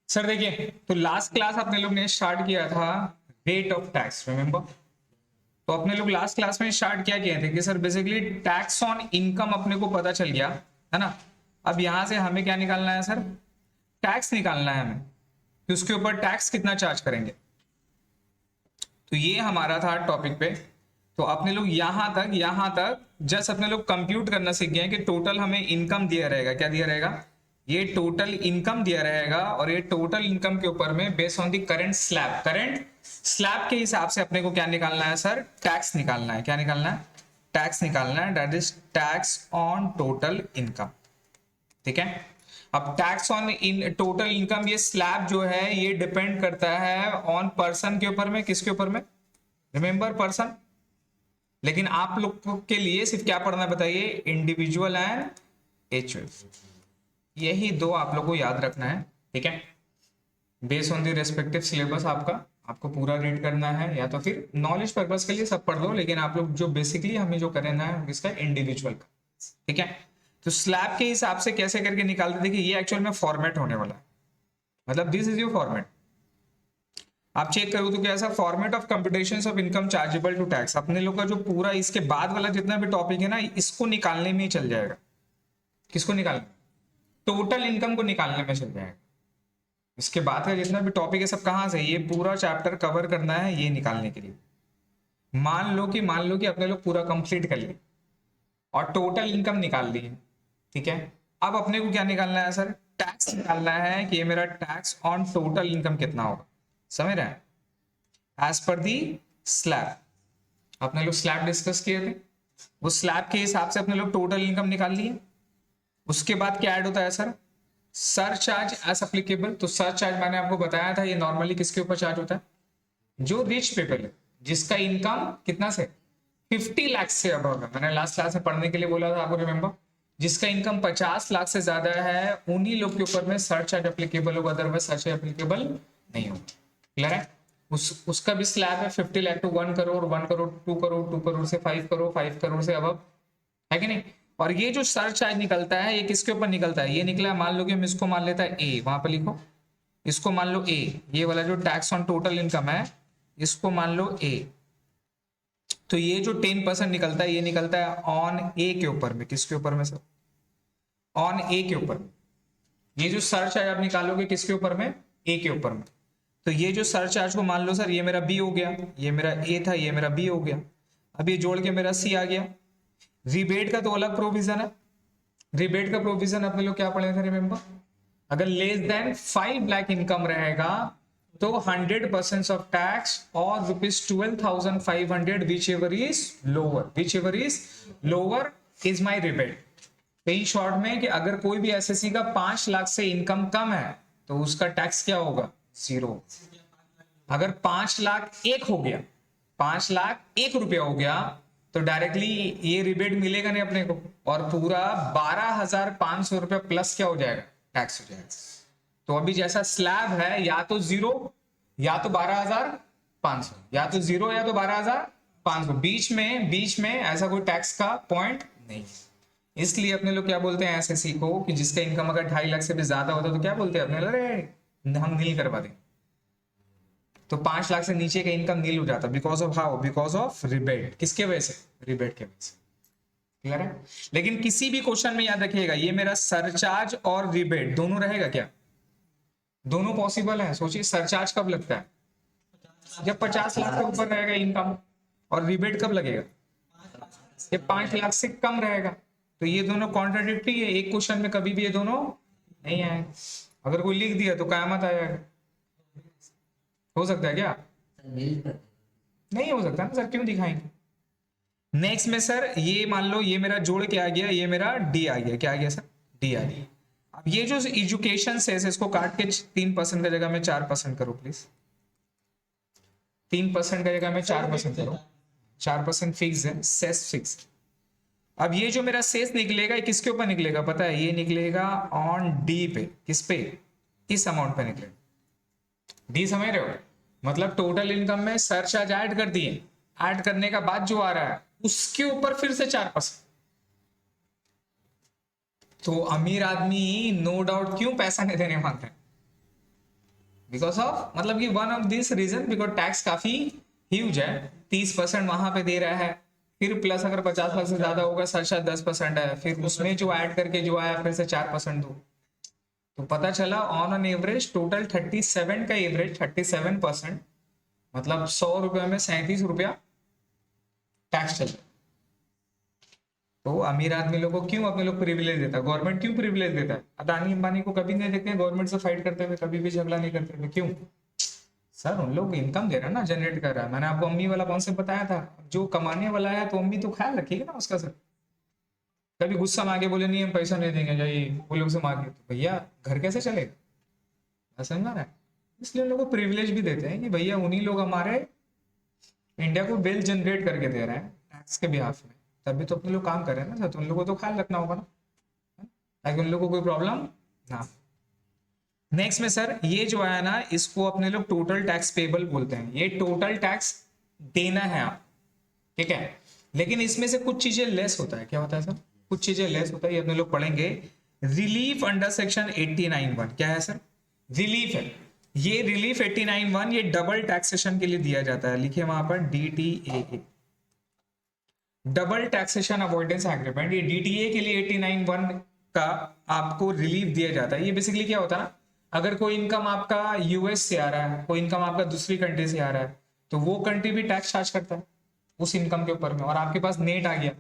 Sir देखिए, तो last class अपने लोग ने स्टार्ट किया था रेट ऑफ टैक्स, रिमेंबर। तो अपने लोग लास्ट क्लास में स्टार्ट क्या किए थे कि sir basically tax on income अपने को पता चल गया है ना। अब यहां से हमें क्या निकालना है सर, टैक्स निकालना है हमें कि उसके ऊपर टैक्स कितना चार्ज करेंगे। तो ये हमारा था टॉपिक पे। तो अपने लोग यहां तक जस्ट अपने लोग कंप्यूट करना सीख गए हैं कि टोटल हमें इनकम दिया रहेगा। क्या दिया रहेगा? ये टोटल इनकम दिया रहेगा और ये टोटल इनकम के ऊपर में based on the current slab के हिसाब से अपने को क्या निकालना है सर, टैक्स निकालना है। क्या निकालना है? टैक्स निकालना है, that is tax on total income. ठीक है। अब tax on in total income, ये स्लैब जो है ये डिपेंड करता है ऑन पर्सन के ऊपर में। किसके ऊपर में? Remember, person. लेकिन आप लोग के लिए सिर्फ क्या पढ़ना है बताइए, इंडिविजुअल एंड एचयूएफ। यही दो आप लोग को याद रखना है। ठीक है। Based on the respective syllabus आपको पूरा रीड करना है, या तो फिर नॉलेज पर्पस के लिए सब पढ़ लो, लेकिन आप लोग जो बेसिकली हमें जो करना है इसका इंडिविजुअल का। ठीक है। तो स्लैब के हिसाब से कैसे करके निकालते, देखिए ये एक्चुअल में फॉर्मेट होने वाला है, मतलब दिस इज योर फॉर्मेट। आप चेक करो तो क्या ऐसा format of computation of income chargeable to tax. अपने लोग का जो पूरा इसके बाद वाला जितना भी टॉपिक है ना, इसको निकालने में ही चल जाएगा। किसको निकालने? टोटल इनकम को निकालने में चल जाएगा। इसके बाद का जितना भी टॉपिक है सब कहां से, ये पूरा चैप्टर कवर करना है ये निकालने के लिए। मान लो कि अपने लोग पूरा कंप्लीट कर लिए और टोटल इनकम निकाल ली है। ठीक है। अब अपने को क्या निकालना है सर, टैक्स निकालना है कि ये मेरा टैक्स ऑन टोटल इनकम कितना होगा। समझ रहे हैं? एज पर दी स्लैब। अपने लोग स्लैब डिस्कस किए थे, वो स्लैब के हिसाब से अपने लोग टोटल इनकम निकाल लिए। उसके बाद क्या ऐड होता है sir, surcharge as applicable. तो सर चार्ज मैंने आपको बताया था, ये नॉर्मली किसके ऊपर चार्ज होता है? जो रिच पीपल है, जिसका इनकम कितना से 50 लाख से अब होगा। मैंने लास्ट क्लास में पढ़ने के लिए बोला था आपको, रिमेंबर। जिसका इनकम 50 लाख से ज्यादा है उन्हीं लोग के ऊपर में सर चार्ज एप्लीकेबल होगा, अदरवाइज सर चार्ज एप्लीकेबल नहीं होगा। क्लियर है? उसका भी स्लैब है 50 लाख टू 1 करोड़, 1 करोड़, 2 करोड़, 2 करोड़ से 5 करोड़, 5 करोड़ से अब, है कि नहीं। और ये जो सर चार्ज निकलता है ये किसके ऊपर निकलता है? ये निकला, मान लो कि हम इसको मान लेता है ए, वहां पर लिखो, इसको मान लो ए। ये वाला जो टैक्स ऑन टोटल इनकम है इसको मान लो ए। तो ये जो 10% निकलता है ये निकलता है ऑन ए के ऊपर में। किसके ऊपर में सर? ऑन ए के ऊपर में। ये जो सर चार्ज आप निकालोगे किसके ऊपर में? ए के ऊपर में। तो ये जो सर चार्ज को मान लो सर, ये मेरा बी हो गया, ये मेरा ए था, ये मेरा बी हो गया। अब ये जोड़ के मेरा सी आ गया। रिबेट का तो अलग प्रोविजन है। रिबेट का प्रोविजन अपने लोग क्या पढ़े थे, रिमेंबर? अगर लेस देन 5 लाख इनकम रहेगा तो 100% ऑफ टैक्स और ₹12,500 which ever is lower is my rebate. कई शॉर्ट में कि अगर कोई भी एसएससी का 5 लाख से इनकम कम है तो उसका टैक्स क्या होगा? 0। अगर 5 लाख एक हो गया, 5 लाख ₹1 हो गया तो डायरेक्टली ये रिबेट मिलेगा नहीं अपने को, और पूरा ₹12,500 प्लस क्या हो जाएगा? टैक्स हो जाएगा। तो अभी जैसा स्लैब है, या तो 0 या तो 12,500, या तो 0 या तो 12,500, बीच में ऐसा कोई टैक्स का पॉइंट नहीं। इसलिए अपने लोग क्या बोलते हैं एसएससी को कि जिसका इनकम अगर 2.5 लाख से भी ज्यादा होता तो क्या बोलते हैं अपने लोग, अरे हम नील करवा देंगे। तो 5 लाख से नीचे का इनकम नील हो जाता, because of how? Because of rebate. किसके वजह से? रिबेट के वजह से। क्लियर है? लेकिन किसी भी क्वेश्चन में याद रखिएगा, ये मेरा सरचार्ज और रिबेट दोनों रहेगा क्या? दोनों पॉसिबल है। सोचिए सरचार्ज कब लगता है? जब 50 लाख के ऊपर रहेगा इनकम। और रिबेट कब लगेगा? ये 5 लाख से कम रहेगा। तो ये दोनों कॉन्ट्राडिक्टरी है, एक क्वेश्चन में कभी भी ये दोनों नहीं आए। अगर कोई लिख दिया तो कयामत आ जाएगा। हो सकता है क्या? नहीं हो सकता ना सर, क्यों दिखाएंगे। नेक्स्ट में सर ये मान लो ये मेरा जोड़ क्या आ गया, ये मेरा डी आ गया। क्या आ गया सर? डी आ गया। अब ये जो एजुकेशन से इसको काट के 3% का जगह में 4% करो प्लीज। 3% का जगह में 4% करो। 4% फिक्स है, सेस फिक्स। अब ये जो मेरा सेस निकलेगा ये किसके ऊपर निकलेगा पता है? ये निकलेगा ऑन डी पे। किस पे? इस अमाउंट पे निकलेगा। डी समझ रहे हो? मतलब टोटल इनकम में सरचार्ज ऐड कर दिए, ऐड करने का बाद जो आ रहा है उसके ऊपर फिर से 4%। तो अमीर आदमी नो डाउट क्यों पैसा नहीं देने मांगते हैं? बिकॉज ऑफ मतलब कि one of this reason, because tax काफी ह्यूज है, 30% वहां पे दे रहा है, फिर प्लस अगर 50% से ज्यादा होगा शायद 10% है, फिर उसमें जो ऐड करके जो आया फिर से 4% दो, तो पता चला ऑन एन एवरेज टोटल 37 का एवरेज 37%, मतलब 100 रुपये में 37 रुपया टैक्स चल रहा है। तो अमीर आदमी लोगों को क्यों अपने लोग प्रिविलेज देता है, गवर्नमेंट क्यों प्रिविलेज देता है? अदानी अंबानी को कभी नहीं देखते गवर्नमेंट से फाइट करते हुए, कभी भी झगड़ा नहीं करते हुए, क्यों? सर उन लोग इनकम दे रहा है ना, जनरेट कर रहा है। मैंने आपको अम्मी वाला कॉन्सेप्ट बताया था, जो कमाने वाला है तो अम्मी तो ख्याल रखिएगा ना उसका सर। कभी गुस्सा मांगे बोले नहीं हम पैसा नहीं देंगे, जाइए वो लोग से मांगे, तो भैया घर कैसे चलेगा? समझा रहा है? इसलिए उन लोग को प्रिविलेज भी देते हैं कि भैया उन्हीं लोग हमारे इंडिया को वेल्थ जनरेट करके दे रहे हैं टैक्स के बिहाफ में, तभी तो अपने लोग काम कर रहे हैं ना सर, तो उन लोगों को तो ख्याल रखना होगा ना, ताकि उन लोगों को कोई प्रॉब्लम ना। नेक्स्ट में सर ये जो आया ना, इसको अपने लोग टोटल टैक्स पेबल बोलते हैं, ये टोटल टैक्स देना है आप, ठीक है। लेकिन इसमें से कुछ चीजें लेस होता है, क्या होता है सर? कुछ चीजें लेस होता है, ये अपने लोग पढ़ेंगे। रिलीफ अंडर सेक्शन 89(1) क्या है सर? रिलीफ है। ये रिलीफ 89(1) ये डबल टैक्सेशन के लिए दिया जाता है, लिखिए वहां पर DTA, double taxation avoidance agreement. ये DTA के लिए 89(1) का आपको रिलीफ दिया जाता है। ये बेसिकली क्या होता है ना, अगर कोई इनकम आपका US से आ रहा है, कोई इनकम आपका दूसरी कंट्री से आ रहा है, तो वो कंट्री भी टैक्स चार्ज करता है उस इनकम के ऊपर में, और आपके पास नेट आ गया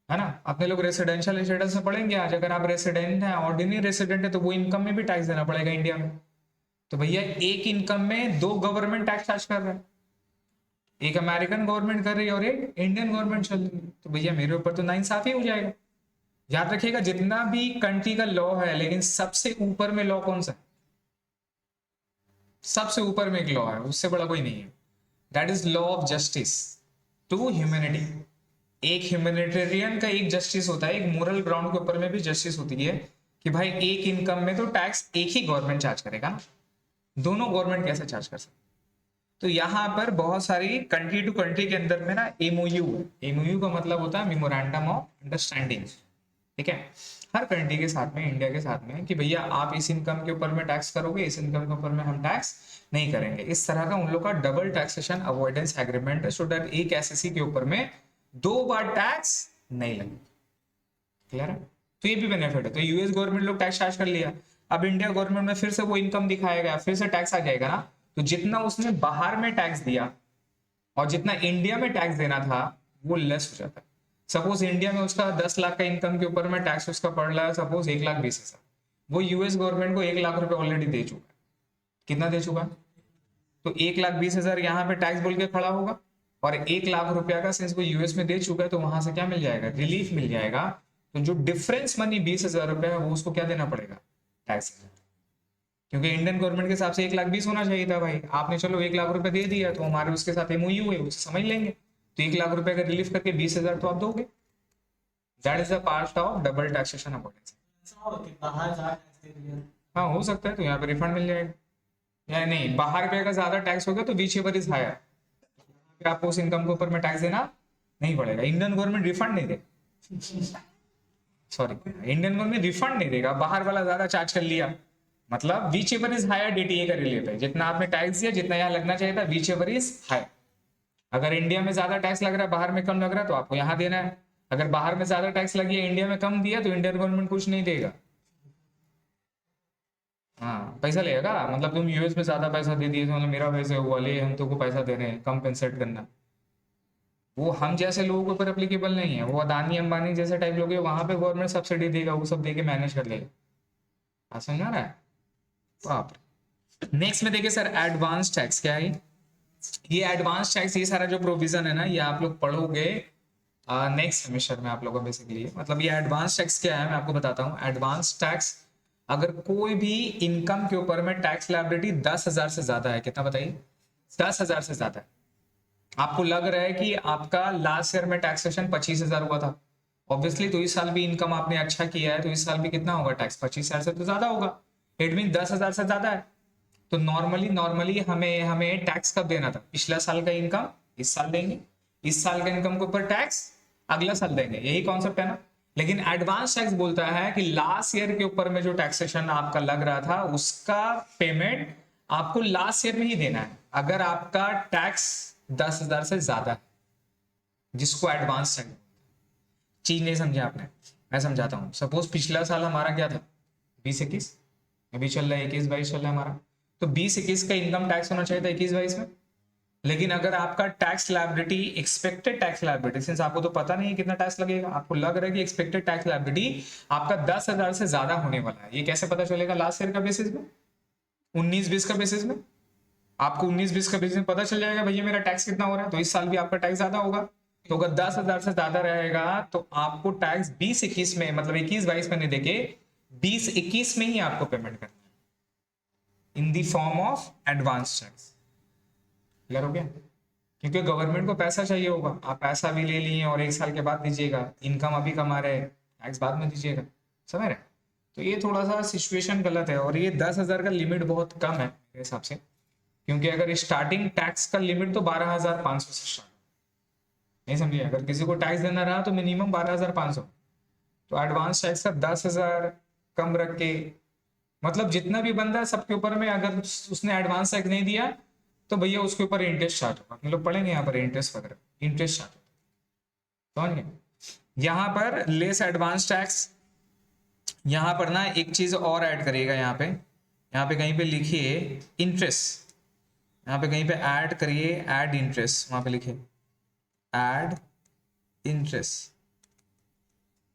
है ना। अपने लोग रेसिडेंशियल स्टेटस में पढ़ेंगे आज, अगर आप रेसिडेंट हैं, ऑर्डिनरी रेसिडेंट है, तो वो इनकम में भी टैक्स देना पड़ेगा इंडिया में। तो भैया एक इनकम में दो गवर्नमेंट टैक्स चार्ज कर रहा है, एक अमेरिकन गवर्नमेंट कर रही है और एक इंडियन गवर्नमेंट चल रही है, तो भैया मेरे ऊपर तो नाइंसाफी हो जाएगा। याद रखिएगा जितना भी कंट्री का लॉ है, लेकिन सबसे ऊपर में लॉ कौन सा है? सबसे ऊपर में एक लॉ है, उससे बड़ा कोई नहीं है, that is law of justice to humanity. एक ह्यूमैनिटेरियन का एक जस्टिस होता है, एक मोरल ग्राउंड के ऊपर में भी जस्टिस होती है कि भाई एक इनकम में तो टैक्स एक ही गवर्नमेंट चार्ज करेगा ना, दोनों गवर्नमेंट कैसे चार्ज कर सकते? तो यहाँ पर बहुत सारी कंट्री टू कंट्री के अंदर में ना एमओयू का मतलब होता है मेमोरेंडम ऑफ अंडरस्टैंडिंग, ठीक है, हर कंट्री के साथ में, इंडिया के साथ में, कि भैया आप इस इनकम के ऊपर में टैक्स करोगे, इस इनकम के ऊपर में हम टैक्स नहीं करेंगे। इस तरह का उन लोग का डबल टैक्सेशन अवॉइडेंस एग्रीमेंट है, सो दैट एक एसएससी के ऊपर में 2 बार टैक्स नहीं लगे। क्लियर है? तो ये भी बेनिफिट है। तो यूएस गवर्नमेंट लोग टैक्स चार्ज कर लिया, अब इंडिया गवर्नमेंट में फिर से वो इनकम दिखाएगा, फिर से टैक्स आ जाएगा ना, तो जितना उसने बाहर में टैक्स दिया और जितना इंडिया में टैक्स देना था वो लेस हो जाता है। सपोज इंडिया में उसका 10 लाख का इनकम के ऊपर में टैक्स उसका पड़ रहा है सपोज 1,20,000, वो यूएस गवर्नमेंट को 1 लाख रुपए ऑलरेडी दे चुका है। कितना दे चुका है? तो 1,20,000 यहाँ पे टैक्स बोल के खड़ा होगा, और 1 लाख रुपया का सिंस वो यूएस में दे चुका है, तो वहां से क्या मिल जाएगा? रिलीफ मिल जाएगा। तो जो डिफरेंस मनी 20,000 रुपए है वो उसको क्या देना पड़ेगा? टैक्स। क्योंकि इंडियन गवर्नमेंट के हिसाब से 1,20,000 होना चाहिए था भाई, आपने चलो 1 लाख रुपए दे दिया, तो हमारे उसके साथ एमओयू है, उसे समझ लेंगे, तो 1 लाख रुपए का रिलीफ करके 20,000 तो आप दोगे। That is the part of double taxation avoidance. हाँ हो सकता है, तो यहाँ पे रिफंड मिल जाएगा, या नहीं बाहर पे अगर ज्यादा टैक्स होगा तो विच एवर इज हायर, आपको उस इनकम के ऊपर में टैक्स देना नहीं पड़ेगा। इंडियन गवर्नमेंट रिफंड नहीं दे, सॉरी इंडियन गवर्नमेंट रिफंड नहीं देगा, बाहर वाला ज्यादा चार्ज कर लिया, मतलब whichever is higher DTA का रिलीफ है, जितना आपने टैक्स दिया जितना यहाँ लगना चाहिए था, विच एवर इज हायर। अगर इंडिया में ज्यादा टैक्स लग रहा है, बाहर में कम लग रहा है, तो आपको यहाँ देना है। अगर बाहर में ज्यादा टैक्स लगी है, इंडिया में कम दिया, तो इंडियन गवर्नमेंट कुछ नहीं देगा, हाँ पैसा लेगा। मतलब तुम यूएस में ज्यादा पैसा दे दिए, तो मतलब मेरा पैसा हुआ ले, हम तुमको पैसा दे रहे हैं, कंपेंसेट करना, वो हम जैसे लोगों के ऊपर एप्लीकेबल नहीं है। वो अदानी अंबानी जैसे टाइप लोग हैं, वहां पे गवर्नमेंट सब्सिडी देगा, वो सब देके मैनेज कर लेगा। समझा रहा है? बाप रे। नेक्स्ट में देखिए सर एडवांस टैक्स क्या है? ये एडवांस टैक्स, ये सारा जो प्रोविजन है ना, ये आप लोग पढ़ोगे नेक्स्ट सेमेस्टर में आप लोगों को बेसिकली। मतलब ये एडवांस टैक्स क्या है मैं आपको बताता हूँ। एडवांस टैक्स, अगर कोई भी इनकम के ऊपर में टैक्स लायबिलिटी 10,000 से ज्यादा है, कितना बताइए? 10,000 से ज्यादा है। आपको लग रहा है कि आपका लास्ट ईयर में टैक्सेशन 25,000 हुआ था, ऑब्वियसली तो इस साल भी इनकम आपने अच्छा किया है, तो इस साल भी कितना होगा टैक्स? 25,000 से तो ज्यादा होगा, इट मीन 10,000 से ज्यादा है। तो नॉर्मली हमें टैक्स कब देना था? पिछला साल का इनकम इस साल देंगे, इस साल का इनकम के ऊपर टैक्स अगला साल देंगे, यही कॉन्सेप्ट है ना। लेकिन एडवांस टैक्स बोलता है कि लास्ट ईयर के ऊपर में जो टैक्सेशन आपका लग रहा था, उसका पेमेंट आपको लास्ट ईयर में ही देना है अगर आपका टैक्स 10,000 से ज्यादा है, जिसको एडवांस टैक्स। चीज नहीं समझे आपने, मैं समझाता हूँ। सपोज पिछला साल हमारा क्या था, 20-21, अभी चल रहा है 21-22 चल रहा है हमारा, तो 20-21 का इनकम टैक्स होना चाहिए था 21-22 में। लेकिन अगर आपका tax liability, expected tax liability, since आपको तो पता नहीं है कितना टैक्स लगेगा, आपको लग रहा है कि एक्सपेक्टेड टैक्स लायबिलिटी आपका 10,000 से ज्यादा होने वाला है, ये कैसे पता चलेगा? लास्ट ईयर का बेसिस में, 19-20 का बेसिस में आपको 19-20 का बेसिस में पता चल जाएगा भैया मेरा टैक्स कितना हो रहा है, तो इस साल भी आपका टैक्स ज्यादा होगा। तो अगर 10,000 से ज्यादा रहेगा तो आपको टैक्स 20-21 में, मतलब 21-22 में नहीं देके 20-21 में ही आपको पेमेंट करना है in the form of advance tax. Clear हो गया? क्योंकि गवर्नमेंट को पैसा चाहिए होगा, आप पैसा भी ले लिए और 1 साल के बाद दीजिएगा, इनकम अभी कमा रहे, टैक्स बाद में दीजिएगा, समझ रहे? तो ये थोड़ा सा सिचुएशन गलत है। और ये 10,000 का लिमिट बहुत कम है मेरे हिसाब से, क्योंकि अगर स्टार्टिंग टैक्स का लिमिट तो 12,500 से स्टार्ट, नहीं समझिए? अगर किसी को टैक्स देना रहा तो मिनिमम 12,500, तो एडवांस टैक्स का 10,000 कम रख के, मतलब जितना भी बंदा सबके ऊपर में, अगर उसने एडवांस टैक्स नहीं दिया तो भैया उसके ऊपर इंटरेस्ट स्टार्ट होगा। हम लोग पढ़ेंगे यहाँ पर इंटरेस्ट वगैरह, इंटरेस्ट स्टार्ट होता है, समझ गए? यहाँ पर लेस एडवांस टैक्स, यहाँ पर ना एक चीज और ऐड करिएगा, यहाँ पे कहीं पे लिखिए इंटरेस्ट, यहाँ पे कहीं पे ऐड करिए, ऐड इंटरेस्ट, वहां पे लिखिए ऐड इंटरेस्ट,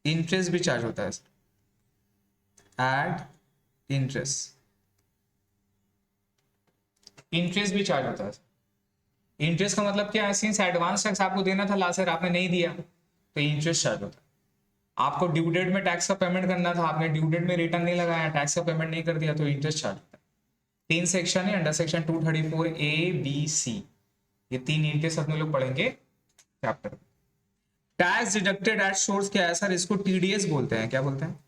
इंटरेस्ट भी चार्ज होता है, ऐड इंटरेस्ट, इंटरेस्ट भी चार्ज होता है। इंटरेस्ट का मतलब क्या है? सिंस एडवांस टैक्स आपको देना था लास्ट ईयर, आपने नहीं दिया तो इंटरेस्ट चार्ज होता है। आपको ड्यू डेट में टैक्स का पेमेंट करना था, आपने ड्यू डेट में रिटर्न नहीं लगाया, टैक्स का पेमेंट नहीं कर दिया, तो इंटरेस्ट चार्ज होता है। 3 सेक्शन है अंडर सेक्शन 234A-B-C, ये 3 इंटरेस्ट अपने लोग पढ़ेंगे chapter. Tax deducted at source क्या है सर? इसको टीडीएस बोलते हैं। क्या बोलते हैं?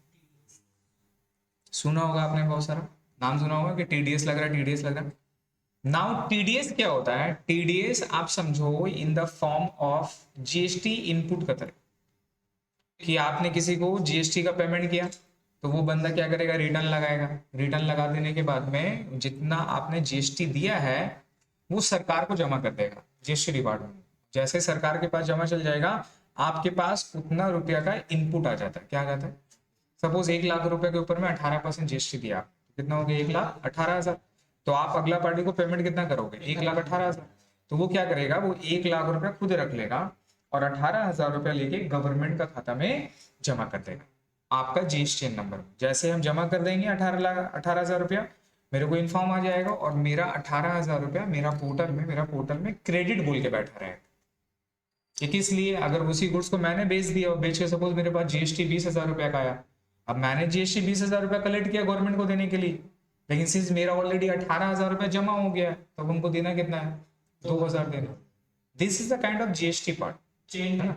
सुना होगा आपने, बहुत सारा नाम सुना होगा कि टीडीएस लग रहा है, टीडीएस लग रहा है। नाउ टीडीएस क्या होता है? टीडीएस आप समझो in the form of GST input का तरह, कि आपने किसी को जीएसटी का पेमेंट किया तो वो बंदा क्या करेगा? रिटर्न लगाएगा। रिटर्न लगा देने के बाद में जितना आपने जीएसटी दिया है वो सरकार को जमा कर देगा जीएसटी डिपार्टमेंट। जैसे सरकार के पास जमा चल जाएगा, आपके पास उतना रुपया का इनपुट आ जाता है। क्या आ जाता है? सपोज 1 लाख रुपए के ऊपर में 18% जीएसटी दिया, कितना हो गया? 1,18,000। तो आप अगला पार्टी को पेमेंट कितना करोगे? 1,18,000। तो वो क्या करेगा? वो 1 लाख रुपया खुद रख लेगा और 18,000 रुपया लेके गवर्नमेंट का खाता में जमा कर देगा आपका जीएसटी नंबर। जैसे हम जमा कर देंगे 18,000 रुपया, मेरे को इन्फॉर्म आ जाएगा और मेरा 18,000 रुपया मेरा पोर्टल में क्रेडिट बोल के बैठा रहेगा। ये किस लिए? अगर उसी गुड्स को मैंने बेच दिया और बेच के सपोज मेरे पास जीएसटी 20,000 रुपया का आया, अब मैंने जीएसटी 20,000 रुपया कलेक्ट किया गवर्नमेंट को देने के लिए, लेकिन सिंस मेरा ऑलरेडी 18,000 रुपया जमा हो गया है, तो उनको देना कितना है? 2,000 देना। This is the kind of GST part, है ना?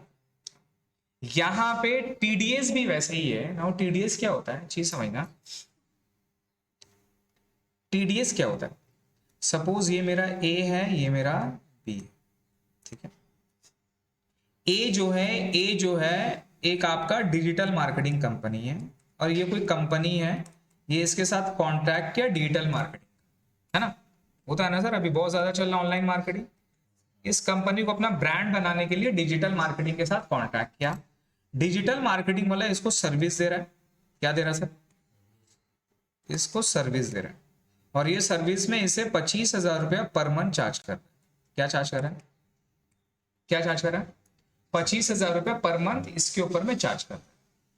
यहाँ पे टीडीएस भी वैसे ही है। नाउ टीडीएस क्या होता है, चीज समझना। टीडीएस क्या होता है? सपोज ये मेरा ए है, ये मेरा बी है, ठीक है? ए जो है एक आपका डिजिटल मार्केटिंग कंपनी है, और ये कोई कंपनी है, ये इसके साथ कॉन्ट्रैक्ट किया डिजिटल मार्केटिंग, है ना? होता है ना सर, अभी बहुत ज्यादा चल रहा है ऑनलाइन मार्केटिंग। इस कंपनी को अपना ब्रांड बनाने के लिए डिजिटल मार्केटिंग के साथ कॉन्ट्रैक्ट किया। डिजिटल मार्केटिंग वाला इसको सर्विस दे रहा है। क्या दे रहा है सर? इसको सर्विस दे रहा है, और ये सर्विस में इसे 25,000 रुपया पर मंथ चार्ज कर रहा है। क्या चार्ज कर रहा है? क्या चार्ज कर रहा है? 25,000 रुपया पर मंथ इसके ऊपर में चार्ज कर रहा है।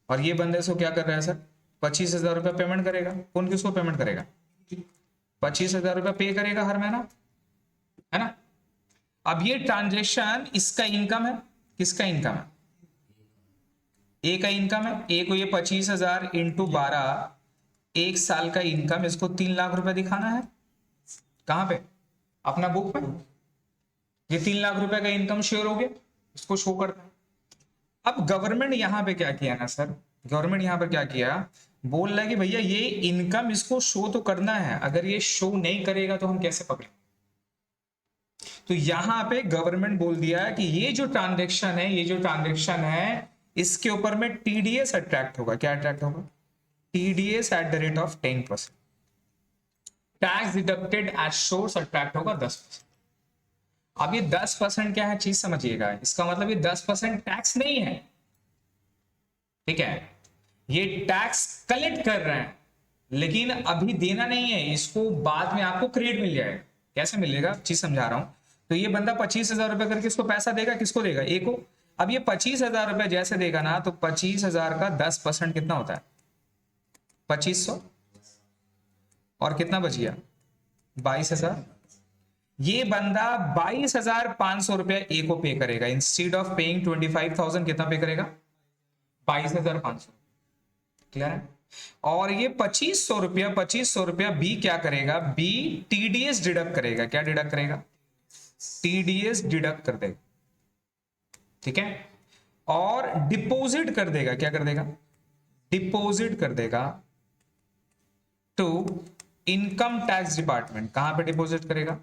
और ये बंदे से क्या कर रहा है सर? 25,000 रुपया पेमेंट करेगा। कौन किसको पेमेंट करेगा? 25,000 रुपया पे करेगा हर महीना, है ना? अब ये ट्रांजेक्शन इसका इनकम है। किसका इनकम है? ए का इनकम है। ए को ये 25,000 इंटू 12, 1 साल का इनकम, इसको 3 लाख रुपए दिखाना है। कहां पे? अपना बुक पे। ये 3 लाख रुपए का इनकम शेयर हो गया, इसको शो करता है। अब गवर्नमेंट यहां पे क्या किया ना सर, गवर्नमेंट यहां पर क्या किया, बोल रहा है कि भैया ये इनकम इसको शो तो करना है, अगर ये शो नहीं करेगा तो हम कैसे पकड़ेंगे? तो यहां पे गवर्नमेंट बोल दिया है कि ये जो ट्रांजेक्शन है इसके ऊपर में टीडीएस अट्रैक्ट होगा। क्या अट्रैक्ट होगा? TDS at the rate of 10%। Tax deducted at source attract होगा 10%। अब ये 10% क्या है चीज समझिएगा, इसका मतलब ये 10% टैक्स नहीं है, ठीक है, ये टैक्स कलेक्ट कर रहे हैं लेकिन अभी देना नहीं है, इसको बाद में आपको क्रेडिट मिल जाएगा। कैसे मिलेगा चीज समझा रहा हूं। तो ये बंदा 25,000 रुपए करके इसको पैसा देगा, किसको देगा, ए को। अब ये 25,000 रुपए जैसे देगा ना, तो 25,000 का 10% कितना होता है, 2500, और कितना बच गया, 22,000। ये बंदा 22,500 रुपया ए को पे करेगा, इंस्टीड ऑफ पेइंग 25,000 कितना पे करेगा, 22,500। क्लियर है। और ये 2500 रुपया बी क्या करेगा, बी टीडीएस डिडक्ट करेगा। क्या डिडक्ट करेगा, टीडीएस डिडक्ट कर देगा, ठीक है, और डिपॉजिट कर देगा। क्या कर देगा, डिपॉजिट कर देगा टू इनकम टैक्स डिपार्टमेंट। कहां पे डिपॉजिट करेगा,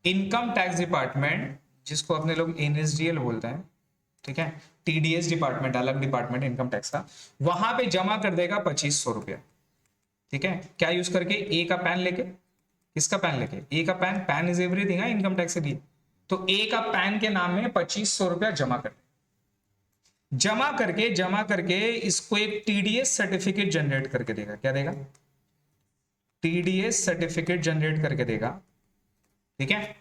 इनकम टैक्स डिपार्टमेंट, जिसको अपने लोग एनएसडीएल बोलते हैं, ठीक है, टीडीएस डिपार्टमेंट अलग डिपार्टमेंट इनकम टैक्स का, वहां पे जमा कर देगा 2500 रुपया, ठीक है। क्या यूज करके, ए का पैन लेके, किसका पैन लेके, ए का पैन, पैन इज एवरीथिंग है इनकम टैक्स के लिए। तो ए का पैन के नाम में 2500 रुपया जमा कर, जमा करके इसको एक टीडीएस सर्टिफिकेट जनरेट करके देगा। क्या देगा, टीडीएस सर्टिफिकेट जनरेट करके देगा, ठीक है।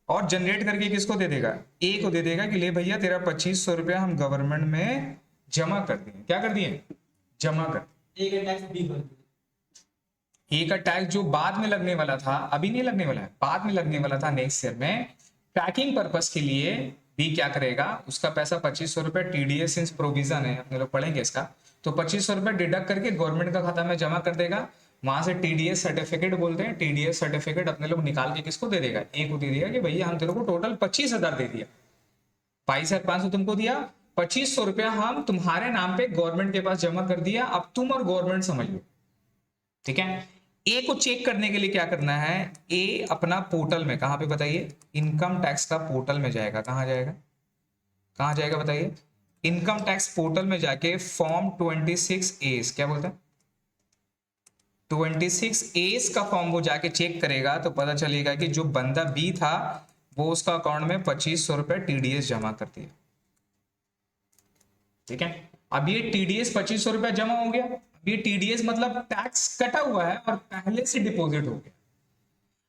और जनरेट करके किसको दे देगा, ए को दे देगा कि ले भैया तेरा 2500 रुपया हम गवर्नमेंट में जमा कर दिए। क्या कर दिए, जमा कर। ए का टैक्स जो बाद में लगने वाला था, अभी नहीं लगने वाला है, बाद में लगने वाला था नेक्स्ट ईयर में, ट्रैकिंग पर्पस के लिए बी क्या करेगा, उसका पैसा 2500 रुपया टीडीएस सिंस प्रोविजन है, अपने लोग पढ़ेंगे इसका, तो 2500 रुपया डिडक्ट करके गवर्नमेंट का खाता में जमा कर देगा। वहां से टीडीएस सर्टिफिकेट बोलते हैं, टीडीएस सर्टिफिकेट अपने लोग निकाल के किसको दे देगा, ए को दे देगा कि भैया हम तेरे को टोटल 25,000 दे दिया, 22,500 तुमको दिया, 2500 रुपया हम तुम्हारे नाम पे गवर्नमेंट के पास जमा कर दिया, अब तुम और गवर्नमेंट समझ लो, ठीक है। ए को चेक करने के लिए क्या करना है, ए अपना पोर्टल में, कहां पे बताइए, इनकम टैक्स का पोर्टल में जाएगा। कहां जाएगा, कहां जाएगा बताइए, इनकम टैक्स पोर्टल में जाके फॉर्म 26A, क्या बोलते हैं, 26A का फॉर्म वो जाके चेक करेगा, तो पता चलेगा कि जो बंदा बी था वो उसका अकाउंट में 2500 रुपए टीडीएस जमा कर दिया, ठीक है। अब ये टीडीएस 2500 रुपया जमा हो गया, अब ये टीडीएस मतलब टैक्स कटा हुआ है और पहले से डिपॉजिट हो गया।